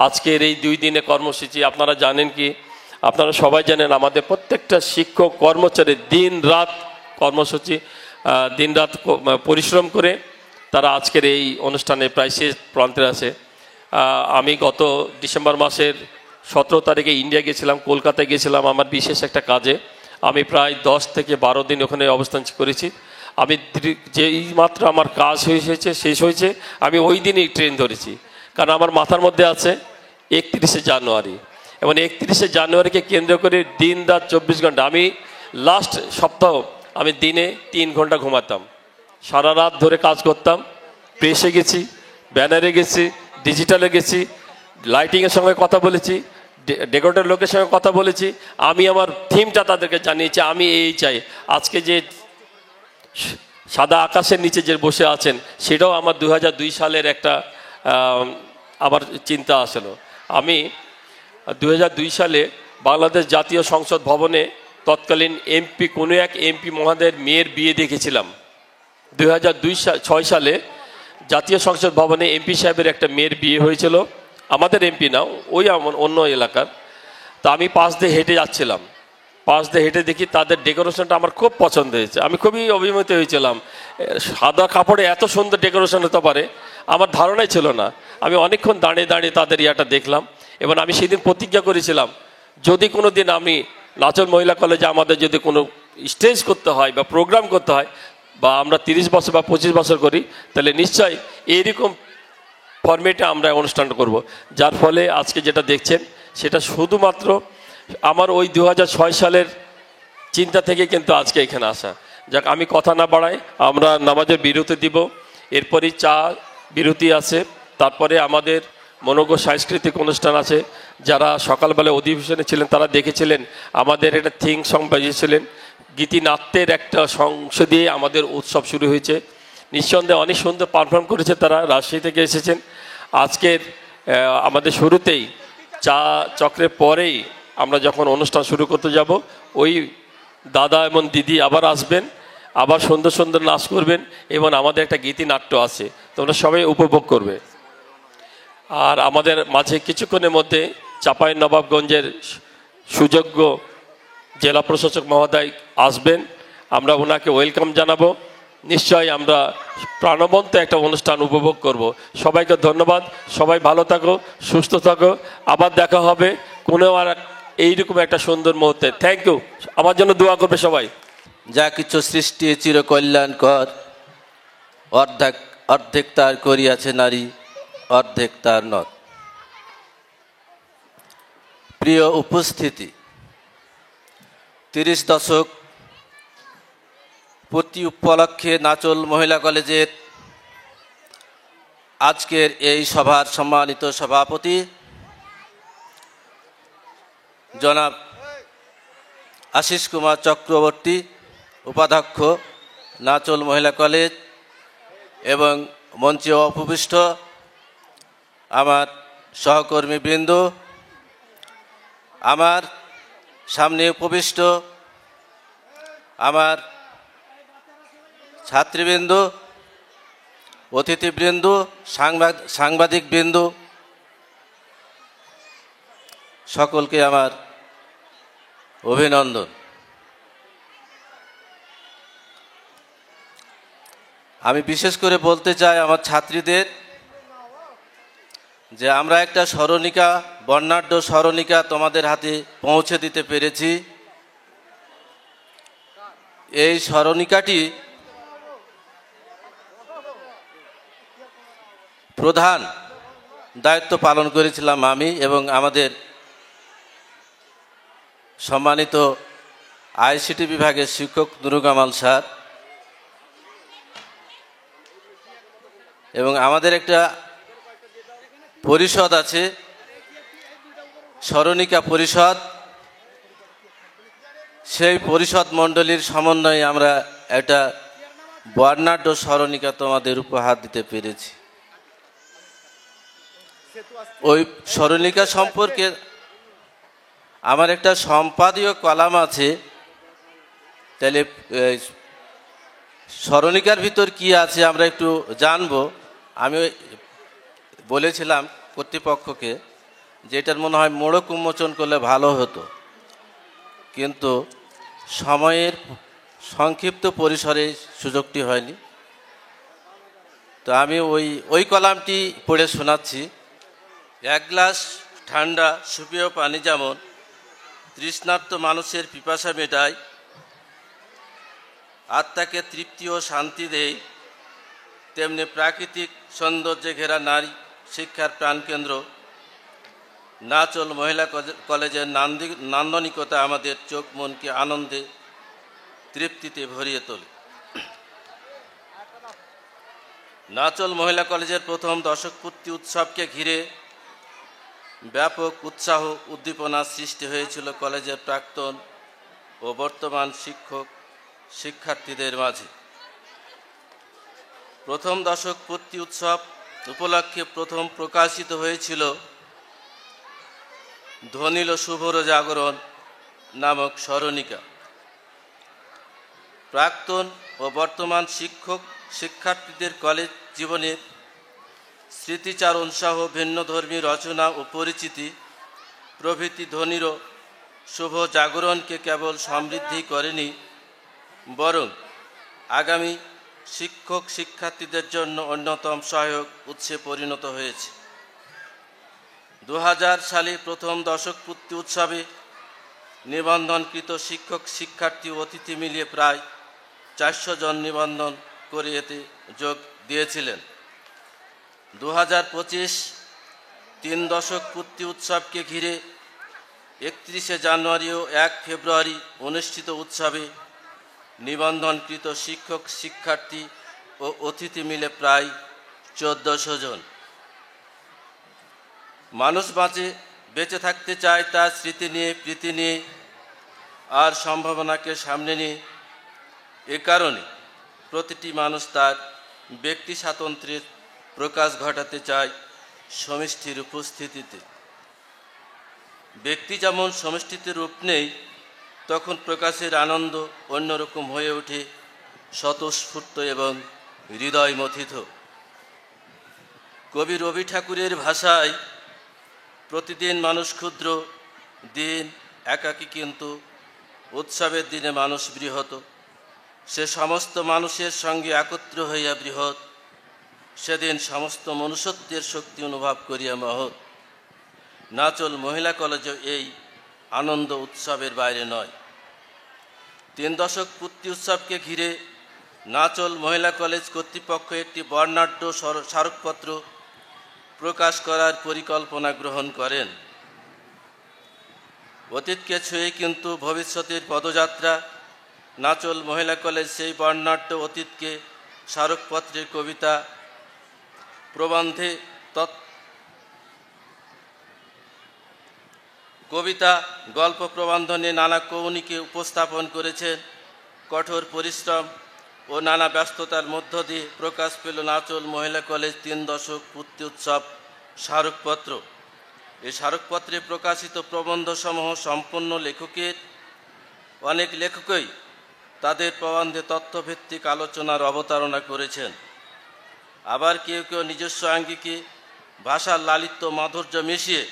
আজকের এই 2 দিনের কর্মসূচি আপনারা জানেন কি? আপনারা সবাই জানেন আমাদের প্রত্যেকটা শিক্ষক কর্মচারী দিন রাত কর্মসূচি, দিন রাত পরিশ্রম করে তারা আজকের এই অনুষ্ঠানে প্রায় শেষ প্রান্তে আছে। আমি গত ডিসেম্বর মাসের 17 তারিখে ইন্ডিয়া গেছিলাম, কলকাতায় গেছিলাম আমার বিশেষ একটা কাজে। আমি প্রায় 10 থেকে 12 দিন ওখানে অবস্থান করেছি। আমি যেই মাত্র আমার কাজ শেষ হয়েছে আমি ওই দিনই ট্রেন ধরেছি, কারণ আমার মাথার মধ্যে আছে 31শে জানুয়ারি, এবং 31শে জানুয়ারিকে কেন্দ্র করে দিন রাত 24 ঘন্টা। আমি লাস্ট সপ্তাহ আমি দিনে 3 ঘন্টা ঘুমাতাম, সারা রাত ধরে কাজ করতাম। প্রেসে গেছি, ব্যানারে গেছি, ডিজিটালে গেছি, লাইটিংয়ের সঙ্গে কথা বলেছি, ডেকোরেটর লোকের সঙ্গে কথা বলেছি। আমি আমার থিমটা তাদেরকে জানিয়েছি, আমি এই চাই। আজকে যে সাদা আকাশের নিচে যে বসে আছেন, সেটাও আমার 2002 সালের একটা আমার চিন্তা আসলো। আমি 2002 সালে বাংলাদেশ জাতীয় সংসদ ভবনে তৎকালীন এমপি, কোনো এক এমপি মহোদয়ের মেয়ের বিয়ে দেখেছিলাম। 2006 সালে জাতীয় সংসদ ভবনে এমপি সাহেবের একটা মেয়ের বিয়ে হয়েছিল। আমাদের এমপি না, ওই অন্য এলাকার। তা আমি পাশ দিয়ে হেঁটে যাচ্ছিলাম, পাশ দিয়ে হেঁটে দেখি তাদের ডেকোরেশনটা আমার খুব পছন্দ হয়েছে। আমি খুবই অভিভূত হয়েছিলাম। সাদা কাপড়ে এত সুন্দর ডেকোরেশন হতে পারে আমার ধারণাই ছিল না। আমি অনেকক্ষণ দাঁড়িয়ে দাঁড়িয়ে তাদের ইয়াটা দেখলাম, এবং আমি সেদিন প্রতিজ্ঞা করেছিলাম যদি কোনো দিন আমি নাচল মহিলা কলেজে আমাদের যদি কোনো স্টেজ করতে হয় বা প্রোগ্রাম করতে হয়, বা আমরা 30 বছর বা 25 বছর করি, তাহলে নিশ্চয়ই এইরকম ফরম্যাটে আমরা অনুষ্ঠান করব। যার ফলে আজকে যেটা দেখছেন সেটা শুধুমাত্র আমার ওই 2006 সালের চিন্তা থেকে কিন্তু আজকে এখানে আসা। যাক, আমি কথা না বাড়াই, আমরা নামাজের বিরতি দিব, এরপরই চা বিরতি আছে, তারপরে আমাদের মনোজ্ঞ সাংস্কৃতিক অনুষ্ঠান আছে। যারা সকালবেলা অধিবেশনে ছিলেন তারা দেখেছিলেন আমাদের একটা থিং সং বাজিয়েছিলেন, গীতিনাট্যের একটা অংশ দিয়ে আমাদের উৎসব শুরু হয়েছে। নিঃসন্দেহে অনেক সুন্দর পারফর্ম করেছে তারা, রাজশাহী থেকে এসেছেন। আজকের আমাদের শুরুতেই চা চক্রের পরেই আমরা যখন অনুষ্ঠান শুরু করতে যাব, ওই দাদা এবং দিদি আবার আসবেন, আবার সুন্দর সুন্দর নাচ করবেন, এবং আমাদের একটা গীতিনাট্য আছে, তোমরা সবাই উপভোগ করবে। আর আমাদের মাঝে কিছুক্ষণের মধ্যে চাঁপাইনবাবগঞ্জের সুযোগ্য জেলা প্রশাসক মহোদয় আসবেন, আমরা ওনাকে ওয়েলকাম জানাবো। নিশ্চয়ই আমরা প্রাণবন্ত একটা অনুষ্ঠান উপভোগ করব। সবাইকে ধন্যবাদ, সবাই ভালো থাকো, সুস্থ থাকো, আবার দেখা হবে কোনো আর এইরকম একটা সুন্দর মুহূর্তে। থ্যাংক ইউ, আমার জন্য দোয়া করবে সবাই। যা কিছু সৃষ্টি চিরকল্যাণকর, অর্ধেক অর্ধেক তার করিয়াছে নারী, অর্ধেক তার নর। প্রিয় উপস্থিতি, 30 দশক পূর্তি উপলক্ষে নাচল মহিলা কলেজের আজকের এই সভার সম্মানিত সভাপতি জনাব আশিস কুমার চক্রবর্তী, উপাধ্যক্ষ, নাচল মহিলা কলেজ, এবং মঞ্চে উপবিষ্ট আমার সহকর্মীবৃন্দ, আমার সামনে উপবিষ্ট আমার ছাত্রীবৃন্দ, অতিথিবৃন্দ, সাংবাদিকবৃন্দ, সকলকে আমার অভিনন্দন। আমি বিশেষ করে বলতে চাই আমার ছাত্রীদের যে আমরা একটা স্মরণিকা, বর্ণাঢ্য স্মরণিকা তোমাদের হাতে পৌঁছে দিতে পেরেছি। এই স্মরণিকাটি প্রধান দায়িত্ব পালন করেছিলাম আমি এবং আমাদের সম্মানিত আইসিটি বিভাগের শিক্ষক নুরুল কামাল স্যার, এবং আমাদের একটা পরিষদ আছে, স্মরণিকা পরিষদ। সেই পরিষদ মণ্ডলীর সমন্বয়ে আমরা একটা বর্ণাঢ্য স্মরণিকা তোমাদের উপহার দিতে পেরেছি। ওই স্মরণিকা সম্পর্কে আমার একটা সম্পাদীয় কলাম আছে, তাহলে স্মরণিকার ভিতর কি আছে আমরা একটু জানবো। আমি বলেছিলাম কর্তৃপক্ষকে যে এটার মনে হয় মোড়ক উন্মোচন করলে ভালো হতো, কিন্তু সময়ের সংক্ষিপ্ত পরিসরে সুযোগটি হয়নি। তো আমি ওই কলামটি পড়ে শোনাচ্ছি। এক গ্লাস ঠান্ডা সুপেয় পানি যেমন তৃষ্ণার্ত মানুষের পিপাসা মেটায়, আত্মাকে তৃপ্তি ও শান্তি দেয়, তেমনি প্রাকৃতিক সৌন্দর্যে ঘেরা নারী শিক্ষার প্রাণকেন্দ্র নাচল মহিলা কলেজের নান্দনিকতা আমাদের চোখ মনকে আনন্দে তৃপ্তিতে ভরিয়ে তোলে। নাচল মহিলা কলেজের প্রথম দশকপূর্তি উৎসবকে ঘিরে ব্যাপক উৎসাহ উদ্দীপনা সৃষ্টি হয়েছিল কলেজের প্রাক্তন ও বর্তমান শিক্ষক শিক্ষার্থীদের মাঝে। প্রথম দশকপূর্তি উৎসব উপলক্ষে প্রথম প্রকাশিত হয়েছিল ধ্বনিল শুভর জাগরণ নামক স্মরণিকা। প্রাক্তন ও বর্তমান শিক্ষক শিক্ষার্থীদের কলেজ জীবনের স্মৃতিচারণ সহ ভিন্নধর্মী রচনা ও পরিচিতি প্রভৃতি ধ্বনির শুভ জাগরণকে কেবল সমৃদ্ধি করেনি, বরং আগামী শিক্ষক শিক্ষার্থীদের জন্য অন্যতম সহায়ক উৎসে পরিণত হয়েছে। 2000 সালে প্রথম দশকপূর্তি উৎসবে নিবন্ধনকৃত শিক্ষক শিক্ষার্থী অতিথি মিলিয়ে প্রায় 400 জন নিবন্ধন করে এতে যোগ দিয়েছিলেন। 2025 তিন দশকপূর্তি উৎসবকে ঘিরে 31শে জানুয়ারি ও 1 ফেব্রুয়ারি অনুষ্ঠিত উৎসবে নিবন্ধনকৃত শিক্ষক শিক্ষার্থী ও অতিথি মিলে প্রায় 1400 জন। মানুষ বেঁচে থাকতে চায় তার স্মৃতি নিয়ে, প্রীতি নিয়ে আর সম্ভাবনাকে সামনে নিয়ে। এ কারণে প্রতিটি মানুষ তার ব্যক্তি স্বাতন্ত্র্যের প্রকাশ ঘটাতে চায় সমষ্টির উপস্থিতিতে। ব্যক্তি যেমন সমষ্টিতে রূপ নেই, তখন প্রকাশের আনন্দ অন্যরকম হয়ে ওঠে, স্বতঃস্ফূর্ত এবং হৃদয় মথিত। কবি রবি ঠাকুরের ভাষায়, প্রতিদিন মানুষ ক্ষুদ্র, দিন একাকী, কিন্তু উৎসবের দিনে মানুষ বৃহৎ। সে সমস্ত মানুষের সঙ্গে একত্র হইয়া বৃহৎ, সেদিন সমস্ত মনুষ্যত্বের শক্তি অনুভব করিয়া মহৎ। নাচল মহিলা কলেজে এই আনন্দ উৎসবের বাইরে নয়। 3 দশকপূর্তি উৎসবকে ঘিরে নাচল মহিলা কলেজ কর্তৃপক্ষ একটি বর্ণাঢ্য স্মারকপত্র প্রকাশ করার পরিকল্পনা গ্রহণ করেন। অতীতকে ছুঁয়ে কিন্তু ভবিষ্যতের পদযাত্রা। নাচল মহিলা কলেজ সেই বর্ণাঢ্য অতীতকে স্মারকপত্রের কবিতা, প্রবন্ধে কবিতা, গল্প, প্রবন্ধ নিয়ে নানা কৌনিকে উপস্থাপন করেছেন। কঠোর পরিশ্রম ও নানা ব্যস্ততার মধ্য দিয়ে প্রকাশ পেল নাচল মহিলা কলেজ 3 দশক পূর্তি উৎসব স্মারকপত্র। এই স্মারকপত্রে প্রকাশিত প্রবন্ধসমূহ সম্পূর্ণ লেখকের। অনেক লেখকই তাদের প্রবন্ধে তথ্যভিত্তিক আলোচনার অবতারণা করেছেন। আবার কেউ কেউ নিজস্ব আঙ্গিকে ভাষার লালিত্য মাধুর্য মিশিয়ে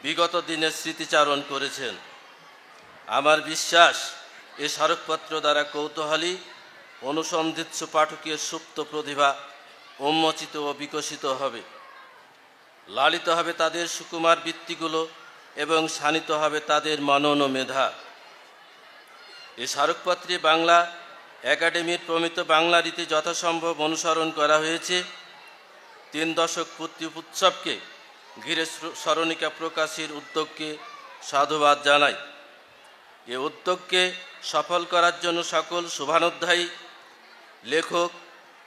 বিগত দিনের স্মৃতিচারণ করেছেন। আমার বিশ্বাস এই স্মারকপত্র দ্বারা কৌতূহলী অনুসন্ধিৎসু পাঠকের সুপ্ত প্রতিভা উন্মোচিত ও বিকশিত হবে, লালিত হবে তাদের সুকুমার বৃত্তিগুলো এবং শানিত হবে তাদের মনন ও মেধা। এই স্মারকপত্রে বাংলা একাডেমির প্রমিত বাংলা রীতি যথাসম্ভব অনুসরণ করা হয়েছে। 3 দশক পূর্তি উৎসবকে ঘিরে স্মরণিকা প্রকাশের উদ্যোগকে সাধুবাদ জানাই। এ উদ্যোগকে সফল করার জন্য সকল শুভানুধ্যায়ী লেখক,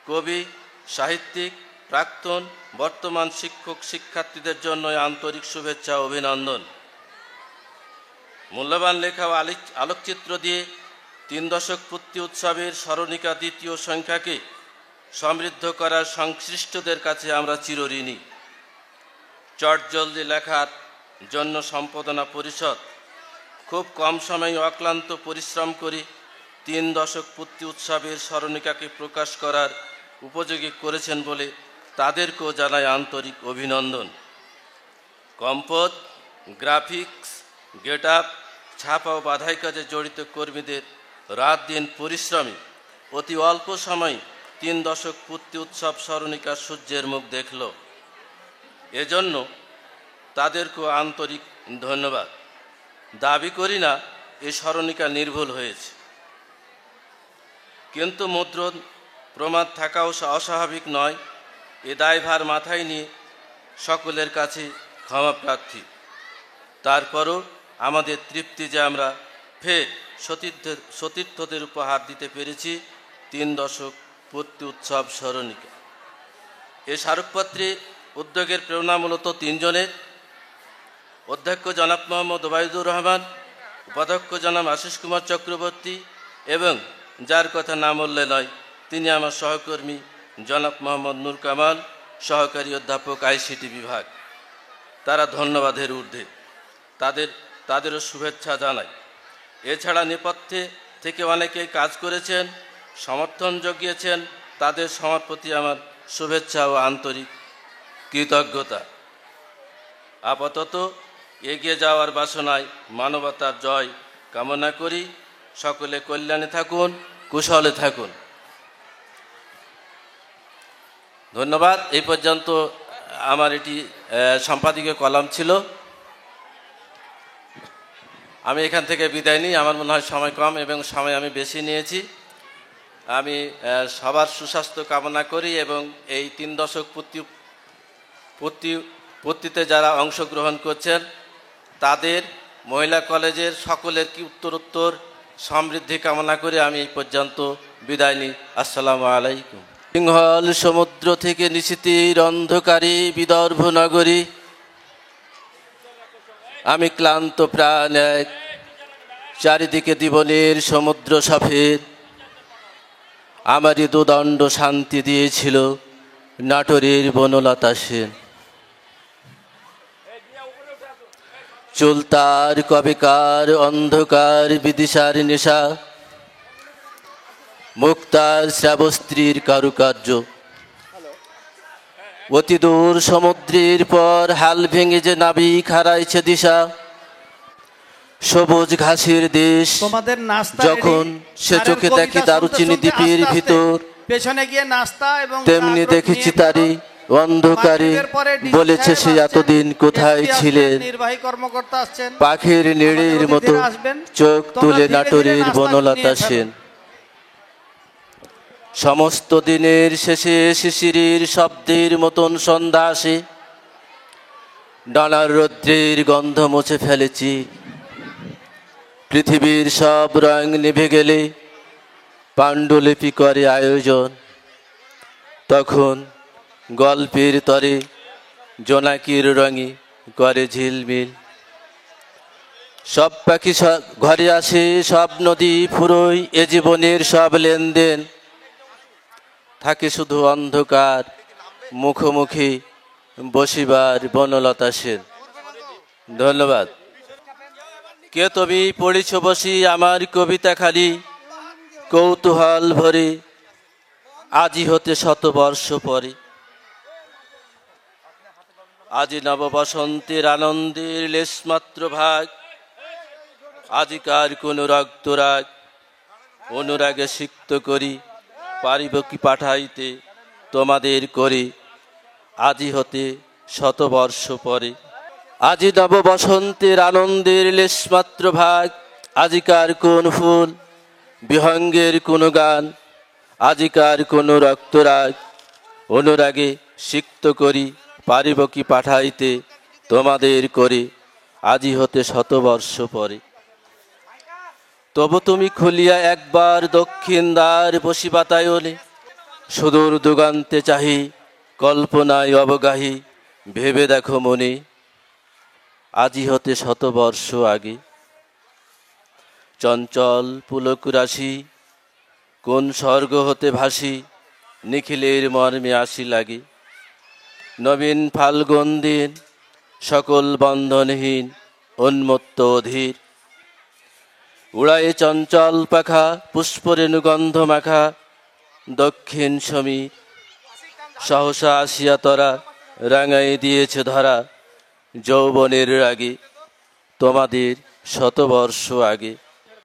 কবি, সাহিত্যিক, প্রাক্তন, বর্তমান শিক্ষক শিক্ষার্থীদের জন্য আন্তরিক শুভেচ্ছা ও অভিনন্দন। মূল্যবান লেখা ও আলোকচিত্র দিয়ে 3 দশক পূর্তি উৎসবের স্মরণিকা 2য় সংখ্যাকে সমৃদ্ধ করার সংশ্লিষ্টদের কাছে আমরা চিরঋণী। চটজলদি লেখার জন্য সম্পাদনা পরিষদ খুব কম সময়ে অক্লান্ত পরিশ্রম করে 3 দশক পূর্তি উৎসবের স্মরণিকাকে প্রকাশ করার উপযোগী করেছেন বলে তাদেরকেও জানাই আন্তরিক অভিনন্দন। কম্পোজ, গ্রাফিক্স, গেট আপ, ছাপা ও বাধাই কাজে জড়িত কর্মীদের রাত দিন পরিশ্রমী অতি অল্প সময় 3 দশক পূর্তি উৎসব স্মরণিকার সূর্যের মুখ দেখল। এজন্য তাদেরকেও আন্তরিক ধন্যবাদ। দাবি করি না এই স্মরণিকা নির্ভুল হয়েছে, কিন্তু মুদ্রণ প্রমাদ থাকাও অস্বাভাবিক নয়। এ দায়ভার মাথায় নিয়ে সকলের কাছে ক্ষমা প্রার্থী। তারপরও আমাদের তৃপ্তি যে আমরা ফের সতীর্থদের উপহার দিতে পেরেছি 3 দশক পূর্তি উৎসব স্মরণিকা। এ স্মারকপত্রে উদ্যোগের প্রেরণা মূলত 3 জনের। অধ্যক্ষ জনাব মোহাম্মদ ওবায়দুর রহমান, উপাধ্যক্ষ জনাব আশিস কুমার চক্রবর্তী এবং যার কথা না বললে নয় তিনি আমার সহকর্মী জনাব মোহাম্মদ নূর কামাল, সহকারী অধ্যাপক ICT বিভাগ। তারা ধন্যবাদের ঊর্ধ্বে, তাদেরও শুভেচ্ছা জানাই। এছাড়া নেপথ্যে থেকে অনেকেই কাজ করেছেন, সমর্থন জুগিয়েছেন, তাদের সবার প্রতি আমার শুভেচ্ছা ও আন্তরিক কৃতজ্ঞতা। আপাতত এগিয়ে যাওয়ার বাসনায় মানবতার জয় কামনা করি। সকলে কল্যাণে থাকুন, কুশলে থাকুন। ধন্যবাদ। এই পর্যন্ত আমার এটি সম্পাদকীয় কলাম ছিল। আমি এখান থেকে বিদায় নিই। আমার মনে হয় সময় কম এবং সময় আমি বেশি নিয়েছি। আমি সবার সুস্বাস্থ্য কামনা করি এবং এই 3 দশক পূর্তিতে যারা অংশগ্রহণ করছেন তাদের, মহিলা কলেজের সকলের কি উত্তরোত্তর সমৃদ্ধি কামনা করে আমি এই পর্যন্ত বিদায় নিই। আসসালামু আলাইকুম। সিংহল সমুদ্র থেকে নিশীথের অন্ধকারে বিদর্ভ নগরী আমি ক্লান্ত প্রাণ এক, চারিদিকে জীবনের সমুদ্র সফেদ। আমারই দুদণ্ড শান্তি দিয়েছিল নাটোরের বনলতা সেন। চুলতার কবেকার অন্ধকার বিদিশার নেশা, মুক্তার শ্রাবস্ত্রীর কারুকার্য। অতি দূর সমুদ্রের পর হাল ভেঙে যে নাবিক হারাইছে দিশা, সবুজ ঘাসের দেশ যখন সে চোখে দেখি দারুচিনি দ্বীপের ভিতর, পেছনে গিয়ে নাস্তা এবং তেমনি দেখেছি তারই অন্ধকারে বলেছে সে এতদিন কোথায় ছিলেন। নির্বাহী কর্মকর্তা আসছেন, পাখির নিড়ের মতো চোখ তুলে নাটোরের বনলতা সেন। সমস্ত দিনের শেষে শিশিরের শব্দের মতন সন্ধ্যা আসে, ডানার রৌদ্রের গন্ধ মুছে ফেলেছি। পৃথিবীর সব রং নিভে গেলে পাণ্ডুলিপি করে আয়োজন, তখন গল্পের তরে জোনাকির রঙে করে ঝিলমিল। সব পাখি ঘরে আসে, সব নদী ফুরোয়, এ জীবনের সব লেনদেন থাকে শুধু অন্ধকার মুখোমুখি বসিবার বনলতা সেন। ধন্যবাদ। কে তুমি পড়িছ বসি আমার কবিতা খালি, কৌতূহল ভরে আজি হতে 100 বর্ষ পরে। আজি নব বসন্তের আনন্দের লেশমাত্র ভাগ, আজিকার কোন রক্তরাগ অনুরাগে সিক্ত করি, পারিব কি পাঠাইতে তোমাদের করি আজি হতে 100 বর্ষ পরে। আজি নব বসন্তের আনন্দের লেশমাত্র ভাগ, আজিকার কোন ফুল বিহঙ্গের কোন গান, আজিকার কোন রক্তরাগ অনুরাগে সিক্ত করি, পারিব কি পাঠাইতে তোমাদের করি আজি হতে 100 বর্ষ পরে। তবু তুমি খুলিয়া একবার দক্ষিণ দ্বার বসি বাতায়নে, সুদূর দুগান্তে চাহি কল্পনায় অবগাহী, ভেবে দেখো মনে আজি হতে 100 বর্ষ আগে। চঞ্চল পুলক রাশি কোন স্বর্গ হতে ভাসি, নিখিলের মর্মে আসি লাগে। নবীন ফাল্গুন দিন সকল বন্ধনহীন উন্মত্ত অধীর, উড়ায়ে চঞ্চল পাখা পুষ্পরেণু গন্ধ মাখা দক্ষিণ সমীর। সহসা আসিয়া তরা রাঙাই দিয়েছে ধরা, যৌবনের রাগে তোমাদের 100 বর্ষ আগে।